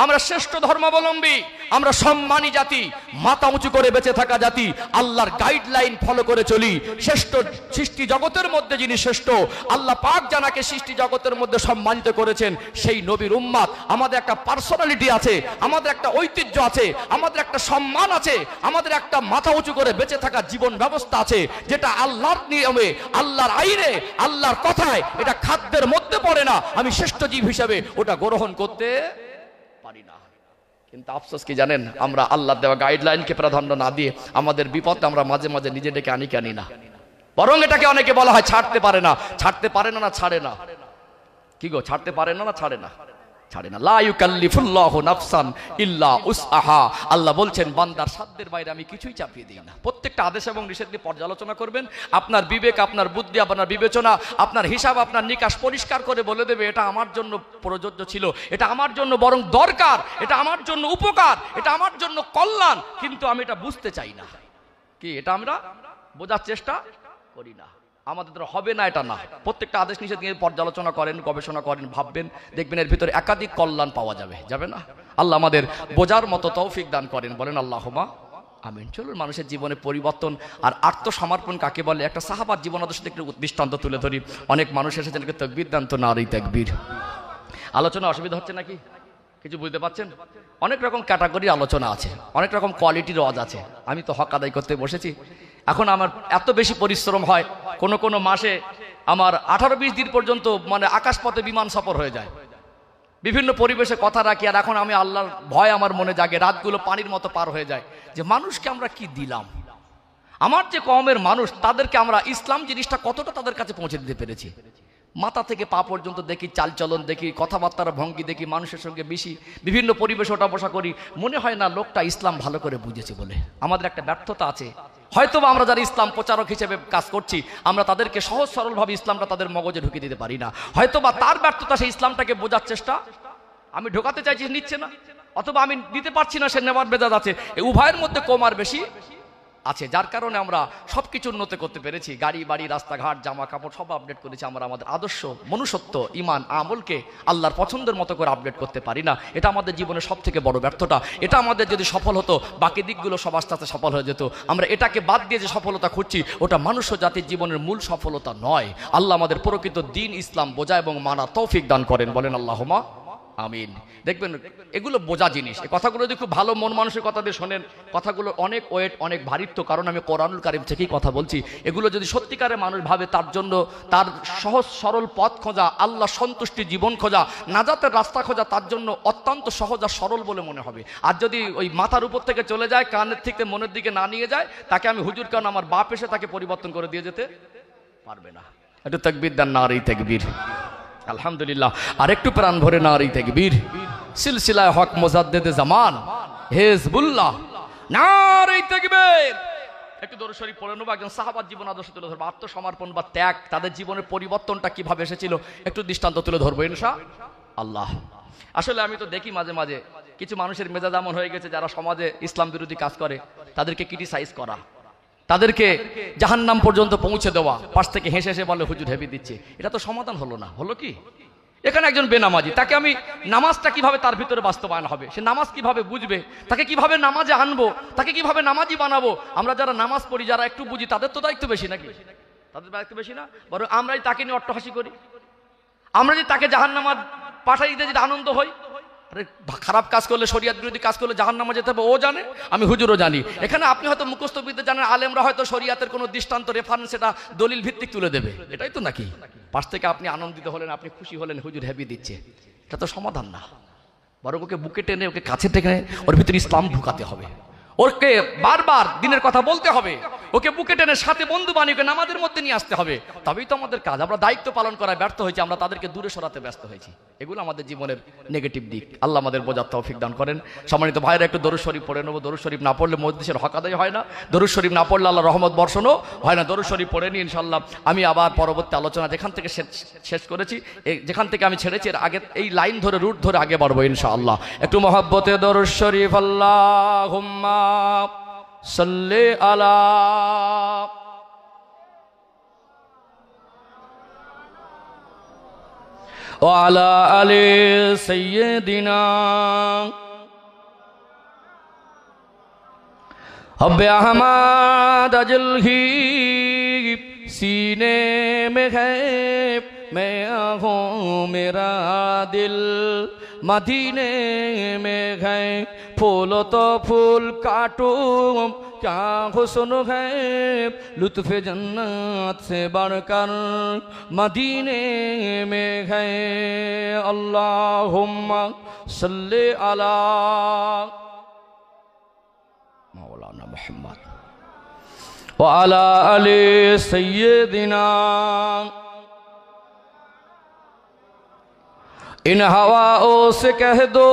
আমরা শ্রেষ্ঠ ধর্মাবলম্বী, আমরা সম্মানী জাতি, মাথা উঁচু করে বেঁচে থাকা জাতি, আল্লাহর গাইডলাইন ফলো করে চলি। শ্রেষ্ঠ সৃষ্টি জগতের মধ্যে যিনি শ্রেষ্ঠ, আল্লাহ পাক জানাকে সৃষ্টি জগতের মধ্যে সম্মানিত করেছেন, সেই নবীর উম্মাত। আমাদের একটা পার্সোনালিটি আছে, আমাদের একটা ঐতিহ্য আছে, আমাদের একটা সম্মান আছে, আমাদের একটা মাথা উঁচু করে বেঁচে থাকা জীবন ব্যবস্থা আছে, যেটা আল্লাহর নিয়মে, আল্লাহর আইনে, আল্লাহর কথায়, এটা খাদ্যের মধ্যে পড়ে না। আমি শ্রেষ্ঠ জীব হিসেবে ওটা গ্রহণ করতে পারি না। কিন্তু আফসোস কি জানেন, আমরা আল্লাহর দেওয়া গাইডলাইনকে প্রাধান্য না দিয়ে আমাদের বিপদ আমরা মাঝে মাঝে নিজে ডেকে আনি না। বরং এটাকে অনেকে বলা হয় ছাড়তে পারে না। ছাড়তে পারে না, না ছাড়ে না? কি গো, ছাড়তে পারে না, না ছাড়ে না? ছাড়ে না। লা ইউকাল্লিফুল্লাহু নাফসান ইল্লা উসআহা, আল্লাহ বলছেন বান্দার সাধ্যের বাইরে আমি কিছুই চাপিয়ে দিই না। প্রত্যেকটা আদেশ এবং নিষেধ নিয়ে পর্যালোচনা করবেন। আপনার বিবেক, আপনার বুদ্ধি, আপনার বিবেচনা, আপনার হিসাব, আপনার নিকাশ পরিষ্কার করে বলে দেবে এটা আমার জন্য প্রযোজ্য ছিল, এটা আমার জন্য বরং দরকার, এটা আমার জন্য উপকার, এটা আমার জন্য কল্যাণ, কিন্তু আমি এটা বুঝতে চাই না। কি এটা আমরা বোঝার চেষ্টা করি না, আমাদের দ্বারা হবে না এটা না। প্রত্যেকটা আদেশ নিষেধ নিয়ে পর্যালোচনা করেন, গবেষণা করেন, ভাববেন, দেখবেন এর ভিতরে একাধিক কল্যাণ পাওয়া যাবে, যাবে না? আল্লাহ আমাদের বোঝার মতো তৌফিক দান করেন, বলেন আল্লাহুম্মা আমিন। চলুন মানুষের জীবনে পরিবর্তন আর আত্মসমর্পণ কাকে বলে একটা সাহাবার জীবন আদর্শ একটু দৃষ্টান্ত তুলে ধরি। অনেক মানুষ এসেছেন তাকবীর দান, তো নারী তাকবীর। আলোচনা অসুবিধা হচ্ছে নাকি? কিছু বুঝতে পারছেন? অনেক রকম ক্যাটাগরির আলোচনা আছে, অনেক রকম কোয়ালিটির ওয়াজ আছে। আমি তো হক আদায় করতে বসেছি। এখন আমার এত বেশি পরিশ্রম হয়, কোন কোন মাসে আমার 18-20 দিন পর্যন্ত মানে আকাশপথে বিমান সফর হয়ে যায়, বিভিন্ন পরিবেশে কথা রাখি। আর এখন আমি আল্লাহর ভয় আমার মনে জাগে, রাতগুলো পানির মতো পার হয়ে যায় যে মানুষকে আমরা কি দিলাম। আমার যে কওমের মানুষ তাদেরকে আমরা ইসলাম জিনিসটা কতটা তাদের কাছে পৌঁছে দিতে পেরেছি। মাথা থেকে পা পর্যন্ত দেখি, চালচলন দেখি, কথাবার্তার ভঙ্গি দেখি, মানুষের সঙ্গে মিশি, বিভিন্ন পরিবেশে ওঠা বসা করি, মনে হয় না লোকটা ইসলাম ভালো করে বুঝেছে বলে। আমাদের একটা ব্যর্থতা আছে, হয়তোবা আমরা যারা ইসলাম প্রচারক হিসেবে কাজ করছি আমরা তাদেরকে সহজ সরলভাবে ইসলামটা তাদের মগজে ঢুকিয়ে দিতে পারি না। হয়তোবা তার ব্যর্থতা, সেই ইসলামটাকে বোঝার চেষ্টা আমি ঢোকাতে চাইছি, নিচ্ছে না, অথবা আমি দিতে পারছি না, সে নেওয়ার বেদাত আছে। এই উভয়ের মধ্যে কম আর বেশি আছে, যার কারণে আমরা সবকিছু উন্নত করতে পেরেছি। গাড়ি বাড়ি, রাস্তাঘাট, জামা কাপড় সব আপডেট করেছি। আমরা আমাদের আদর্শ, মনুষ্যত্ব, ইমান, আমলকে আল্লাহর পছন্দের মতো করে আপডেট করতে পারি না। এটা আমাদের জীবনের সব থেকে বড় ব্যর্থতা। এটা আমাদের যদি সফল হতো বাকি দিকগুলো সব আস্তে আস্তে সফল হয়ে যেত। আমরা এটাকে বাদ দিয়ে যে সফলতা খুঁজছি ওটা মানুষ জাতির জীবনের মূল সফলতা নয়। আল্লাহ আমাদের প্রকৃত দিন ইসলাম বোঝা এবং মানা তৌফিক দান করেন, বলেন আল্লাহুম্মা আমিন। দেখবেন এগুলো বোঝা জিনিস, এই কথাগুলো যদি খুব ভালো মন মানুষের কথা দিয়ে শোনেন, কথাগুলো অনেক ওয়েট, অনেক ভারিত্ব, কারণ আমি কোরআনুল কারীম থেকেই কথা বলছি। এগুলো যদি সত্যিকারে মানুষ ভাবে, তার জন্য তার সহজ সরল পথ খোঁজা, আল্লাহ সন্তুষ্টি জীবন খোঁজা, নাজাতের রাস্তা খোঁজা তার জন্য অত্যন্ত সহজ আর সরল বলে মনে হবে। আর যদি ওই মাথার উপর থেকে চলে যায়, কানের থেকে মনের দিকে না নিয়ে যায়, তাকে আমি হুজুর কারণ আমার বাপ এসে তাকে পরিবর্তন করে দিয়ে যেতে পারবে না। একটু তাকবীর দেন, নারী তাকবীর, আলহামদুলিল্লাহ। আর একটু প্রাণ ভরে নারী তাকবীর। সিলসিলায়ে হক মুজাদ্দিদে জামান হিজবুল্লাহ, নারী তাকবীর। একটু দরুদ শরীফ পড়ে নেব, একজন সাহাবার জীবন আদর্শ তুলে ধরবো, আত্মসমর্পণ বা ত্যাগ, তাদের জীবনের পরিবর্তনটা কিভাবে এসেছিল একটু দৃষ্টান্ত তুলে ধরবো ইনশাআল্লাহ। আসলে আমি তো দেখি মাঝে মাঝে কিছু মানুষের মেজাজ এমন হয়ে গেছে, যারা সমাজে ইসলাম বিরোধী কাজ করে তাদেরকে ক্রিটিসাইজ করা, তাদেরকে জাহান্নাম পর্যন্ত পৌঁছে দেওয়া, পাশ থেকে হেসে হেসে বলে হুজুর হেবি দিচ্ছে। এটা তো সমাধান হলো না। হলো কি? এখানে একজন বেনামাজি, তাকে আমি নামাজটা কিভাবে তার ভিতরে বাস্তবায়ন হবে, সে নামাজ কিভাবে বুঝবে, তাকে কিভাবে নামাজে আনবো, তাকে কিভাবে নামাজি বানাবো। আমরা যারা নামাজ পড়ি, যারা একটু বুঝি, তাদের তো দায়িত্ব বেশি নাকি? তাদের দায়িত্ব বেশি না? বরং আমরাই তাকে নিয়ে অট্টহাসি করি। আমরা যদি তাকে জাহান্নামে পাঠাই দিতে যদি আনন্দ হই, আরে খারাপ কাজ করলে, শরিয়ত বিরোধী কাজ করলে জাহান্নামে যেতে হবে, ও জানে, আমি হুজুরও জানি। এখানে আপনি হয়তো মুখস্থ বিদ্যা জানেন, আলেমরা হয়তো শরিয়াতের কোনো দৃষ্টান্ত, রেফারেন্স, এটা দলিল ভিত্তিক তুলে দেবে, এটাই তো নাকি? পাশ থেকে আপনি আনন্দিত হলেন, আপনি খুশি হলেন, হুজুর হেবি দিচ্ছে, এটা তো সমাধান না। বরং ওকে বুকে টেনে, ওকে কাছে টেনে ওর ভিতরে ইসলাম ঢুকাতে হবে, ওকে বারবার দিনের কথা বলতে হবে, ওকে বুকে টেনে সাথে বন্ধু বানিয়ে ওকে নামাজের মধ্যে নিয়ে আসতে হবে। তবেই তো আমাদের কাজ। আমরা দায়িত্ব পালন করায় ব্যর্থ হয়েছি, আমরা তাদেরকে দূরে সরাতে ব্যস্ত হয়েছি। এগুলো আমাদের জীবনের নেগেটিভ দিক। আল্লাহ আমাদের বোঝার তৌফিক দান করেন। সম্মানিত ভাইরা, একটু দরুদ শরীফ পড়ে নেবো। দরুদ শরীফ না পড়লে মজলিসের হক আদায় হয় না, দরুদ শরীফ না পড়লে আল্লাহ রহমত বর্ষণও হয় না। দরুদ শরীফ পড়ে নিই ইনশাআল্লাহ। আমি আবার পরবর্তী আলোচনা যেখান থেকে শেষ করেছি, যেখান থেকে আমি ছেড়েছি এর আগে এই লাইন ধরে, রুট ধরে আগে বাড়বো ইনশাআল্লাহ। একটু মহব্বতে দরুদ শরীফ। আল্লাহুম্মা সাল্লি আলা ওয়া আলা আলি সাইয়্যিদিনা हब्बे अहमद अजल ही सीने में है, मैं हूँ मेरा दिल मदीने में है। फूल तो फूल काटो क्या हुस्न है, लुत्फ जन्नत से बढ़कर मदीने में है। अल्लाहुम्मा सल्ली अला मौलाना मुहम्मद व अला आले सय्यिदिना। इन हवाओं से कह दो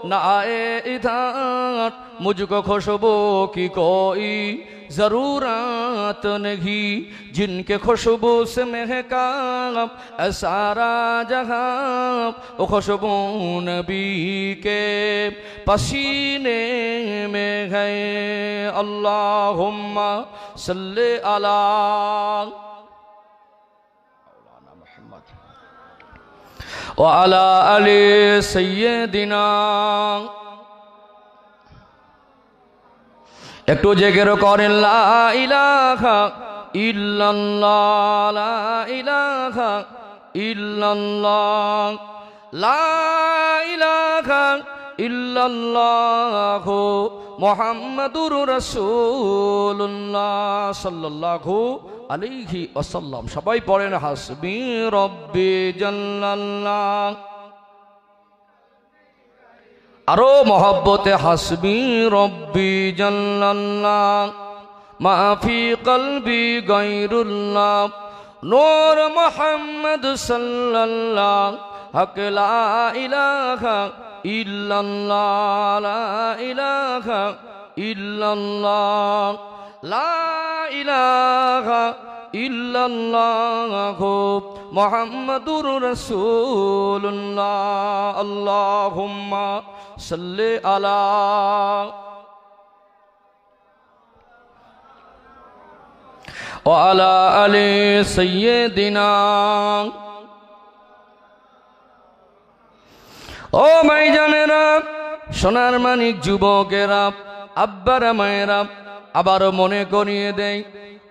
न आए इधर, मुझको खुशबू की कोई ज़रूरत नहीं, जिनके खुशबू से महका सारा जहां, वो खुशबू नबी के पसीने में है। अल्लाहुम्मा सल्ले अला व अला अली सय्यदिना। একটু জিকির করেন লা ইলাহা ইল্লাল্লাহ, লা ইলাহা ইল্লাল্লাহ, লা ইলাহা ইল্লাল্লাহ মুহাম্মাদুর রাসূলুল্লাহ সাল্লাল্লাহু আলাইহি ওয়াসাল্লাম। সবাই পড়েন হাসবি রব্বি জাল্লাল্লাহ। আরো মহব্বতে হাসবি রব্বি জাল্লাল্লাহ, মাফি কলবি গায়রুল্লাহ, নূর মুহাম্মদ সাল্লাল্লাহ, হক লা ইলাহা ইল্লাল্লাহ, লা ইলাহা ইল্লাল্লাহ, লা ইলাহা ইল্লাল্লাহ মুহাম্মাদুর রাসূলুল্লাহ। আল্লাহুম্মা সাল্লি আলা ওয়া আলা আলি সাইয়্যিদিনা। ও ভাইজানেরা, সোনার মানিক যুবকেরা, আব্বারা মায়েরা, আবারও মনে করিয়ে দেই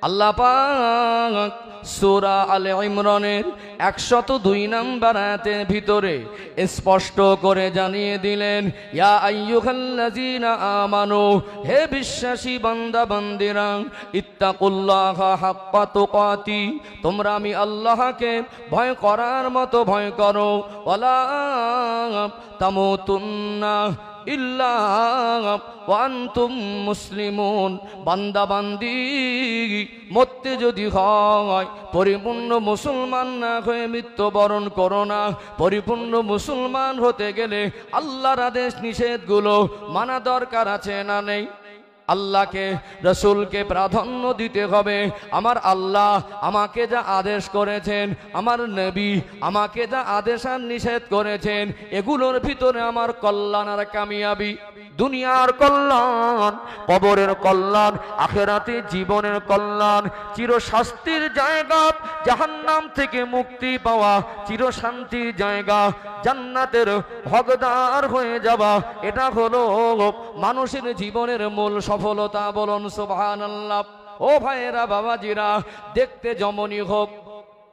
আল্লাহ পাক সূরা আলে ইমরানের 102 নম্বর আয়াতের ভিতরে স্পষ্ট করে জানিয়ে দিলেন, ইয়া আইয়ুহাল্লাযীনা আমানু, হে বিশ্বাসী বান্দা বান্দিরা, ইত্তাকুল্লাহা হাক্কা তুকাতি, তোমরা আমি আল্লাহকে ভয় করার মতো ভয় করো, ওয়ালা তামুতুন্না ইল্লা ওয়া আনতুম মুসলিমুন, বান্দা বান্দি মরতে যদি হয় পরিপূর্ণ মুসলমান না হয়ে মৃত্যুবরণ করো না। পরিপূর্ণ মুসলমান হতে গেলে আল্লাহর আদেশ নিষেধগুলো মানা দরকার আছে না নেই? আল্লাহকে রসুলকে প্রাধান্য দিতে হবে। আমার আল্লাহ আমাকে যা আদেশ করেছেন, আমার নবী আমাকে যা আদেশ আর নিষেধ করেছেন, এগুলোর ভিতরে আমার কল্যাণ আর কামিয়াবি, দুনিয়ার কল্যাণ, কবরের কল্যাণ, আখিরাতে জীবনের কল্যাণ, চিরশাস্তির জায়গা জাহান্নাম থেকে মুক্তি পাওয়া, চিরশান্তির জায়গা জান্নাতের হকদার হয়ে যাওয়া, এটা হলো মানুষের জীবনের মূল সফলতা। বলুন সুবহানাল্লাহ। ও ভাইয়েরা, বাবাজিরা, দেখতে যেমনই হোক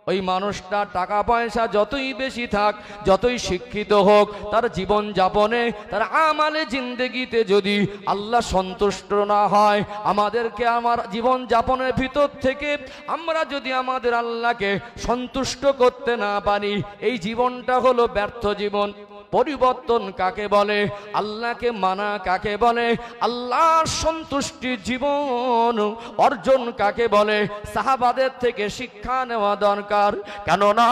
ওই মানুষটা টাকা পয়সা যতই বেশি থাক, যতই শিক্ষিত হোক, তার জীবন যাপনে, তার আমালে জিন্দেগিতে যদি আল্লাহ সন্তুষ্ট না হয়, আমাদেরকে আমার জীবন যাপনের ভিতর থেকে আমরা যদি আমাদের আল্লাহকে সন্তুষ্ট করতে না পারি, এই জীবনটা হলো ব্যর্থ জীবন। পরিবর্তন কাকে বলে? আল্লাহকে মানা কাকে বলে? আল্লাহর সন্তুষ্টির জীবন অর্জন কাকে বলে? সাহাবাদের থেকে শিক্ষা নেওয়া দরকার। কেননা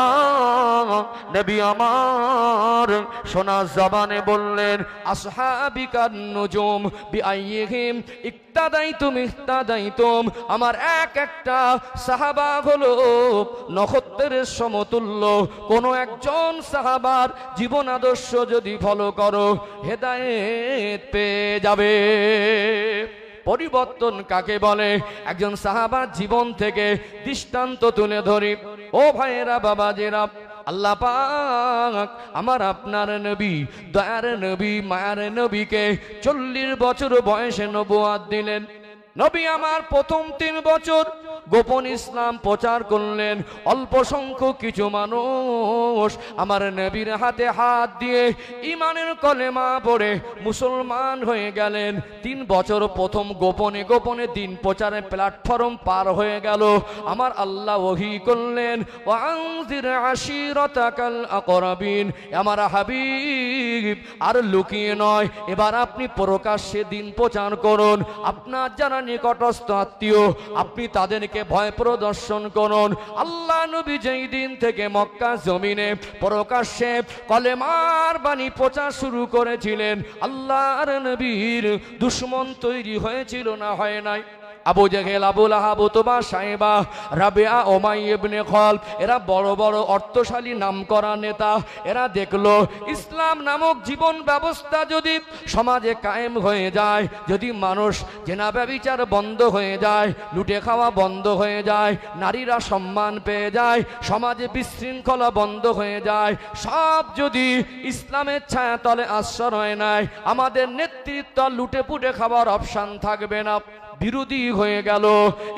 নবী আমার সোনা জবানে বললেন, আসহাবিকান নুজুম বিআইয়িহিম ইক্তাদাইতুম ইক্তাদাইতুম, আমার এক একটা সাহাবা হলো নক্ষত্রের সমতুল্য। কোনো একজন সাহাবার জীবন আদর্শ যদি ফলো করো, হেদায়েত পেয়ে যাবে। পরিবর্তন কাকে বলে? একজন সাহাবার জীবন থেকে দৃষ্টান্ত তুলে ধরি। ও ভাইয়েরা, বাবাজিরা, আল্লাহ পাক আমার আপনার নবী, দয়ার নবী, মায়ার নবীকে 40 বছর বয়সে নবুয়ত দিলেন। নবী আমার প্রথম 3 বছর গোপন ইসলাম প্রচার করলেন। অল্প সংখ্যক কিছু মানুষ আমার নবীর হাতে হাত দিয়ে ঈমানের কলেমা পড়ে মুসলমান হয়ে গেলেন। 3 বছর প্রথম গোপনে গোপনে দিন প্রচারের প্ল্যাটফর্ম পার হয়ে গেল। আমার আল্লাহ ওহী করলেন, ওয়ানজির আশিরাতাকাল আকরাবিন, আমার হাবিব আর লুকিয়ে নয়, এবার আপনি প্রকাশ্যে দিন প্রচার করুন। আপনার যারা নিকটস্থ আত্মীয়, আপনি তাদেরকে তাদেরকে ভয় প্রদর্শন করুন। আল্লাহ নবী যেই দিন থেকে মক্কা জমিনে প্রকাশ্যে কলেমার বাণী প্রচার শুরু করেছিলেন, আল্লাহর নবীর দুশমন তৈরি হয়েছিল না হয় নাই? Abu Jahl, Abu Lahab, Utba, Shaiba, Rabia, Umayya ইবনে খালদ, এরা বড় বড় অর্থশালী নামকরা নেতা। এরা দেখলো ইসলাম নামক জীবন ব্যবস্থা যদি সমাজে কায়েম হয়ে যায়, যদি মানুষ জেনা ব্যভিচার বন্ধ হয়ে যায়, লুটে খাওয়া বন্ধ হয়ে যায়, নারীরা সম্মান পেয়ে যায়, সমাজে বিশৃঙ্খলা বন্ধ হয়ে যায়, সব যদি ইসলামের ছায়াতলে আশ্রয় নেয়, আমাদের নেতৃত্ব লুটে পুটে খাওয়ার অপশন থাকবে না। বিরোধী হয়ে গেল,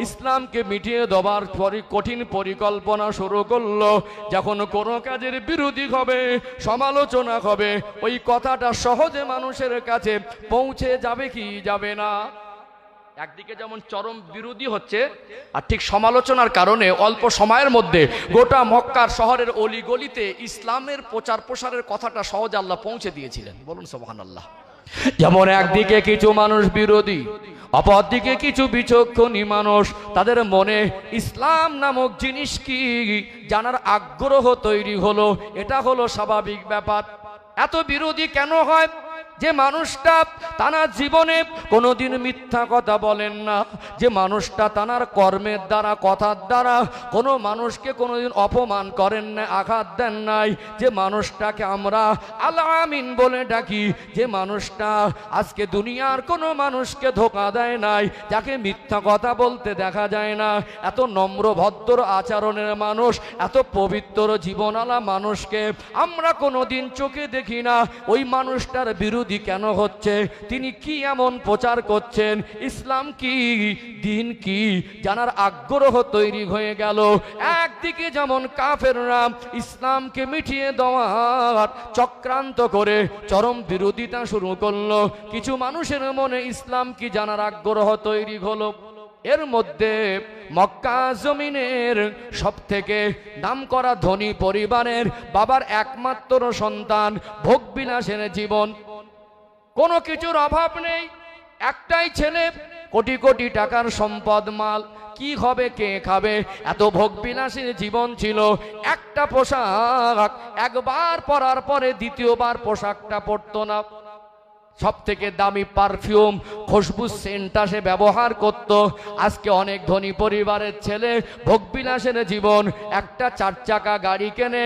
ইসলামকে মিটিয়ে দেবার পরে কঠিন পরিকল্পনা শুরু করলো। যখন কোনো কাজের বিরোধী হবে, সমালোচনা হবে, ওই কথাটা সহজে মানুষের কাছে পৌঁছে যাবে কি যাবে না? একদিকে যেমন চরম বিরোধী হচ্ছে, আর ঠিক সমালোচনার কারণে অল্প সময়ের মধ্যে গোটা মক্কার শহরের অলিগলিতে ইসলামের প্রচার প্রসারের কথাটা সহজে আল্লাহ পৌঁছে দিয়েছিলেন। বলুন সুবহানাল্লাহ। যেমন একদিকে কিছু মানুষ বিরোধী, অপরদিকে কিছু বিচক্ষণী মানুষ, তাদের মনে ইসলাম নামক জিনিস কি জানার আগ্রহ তৈরি হলো। এটা হলো স্বাভাবিক ব্যাপার। এত বিরোধী কেন হয়? যে মানুষটা তানার জীবনে কোনোদিন মিথ্যা কথা বলেন না, যে মানুষটা তানার কর্মের দ্বারা, কথার দ্বারা কোনো মানুষকে কোনোদিন অপমান করেন না, আঘাত দেন নাই, যে মানুষটাকে আমরা আল আমিন বলে ডাকি, যে মানুষটা আজকে দুনিয়ার কোনো মানুষকে ধোঁকা দেয় নাই, যাকে মিথ্যা কথা বলতে দেখা যায় না, এত নম্র ভদ্র আচরণের মানুষ, এত পবিত্র জীবনালা মানুষকে আমরা কোনোদিন চোখে দেখি না। ওই মানুষটার বিরুদ্ধে কেন হচ্ছে? তিনি কি এমন প্রচার করছেন? ইসলাম কি, দিন কি জানার আগ্রহ তৈরি হয়ে গেল। একদিকে যেমন কাফেররা ইসলামকে মিটিয়ে দেওয়ার চক্রান্ত করে চরম বিরোধিতা শুরু করলো, কিছু মানুষের মনে ইসলাম কি জানার আগ্রহ তৈরি হলো। এর মধ্যে মক্কা জমিনের সব থেকে নামকরা ধনী পরিবারের বাবার একমাত্র সন্তান, ভোগবিলাসের জীবন, কোনো কিছুর অভাব নেই, একটাই ছেলে, কোটি কোটি টাকার সম্পদ, মাল, কি হবে, কে খাবে, এত ভোগবিলাসের জীবন ছিল। একটা পোশাক একবার পরার পরে দ্বিতীয়বার পোশাকটা পরতো না। সব থেকে দামি পারফিউম, খুশবু, সেন্টটা সে ব্যবহার করত। আজকে অনেক ধনী পরিবারের ছেলে ভোগবিলাসের জীবন, একটা 4 চাকা গাড়ি কেনে,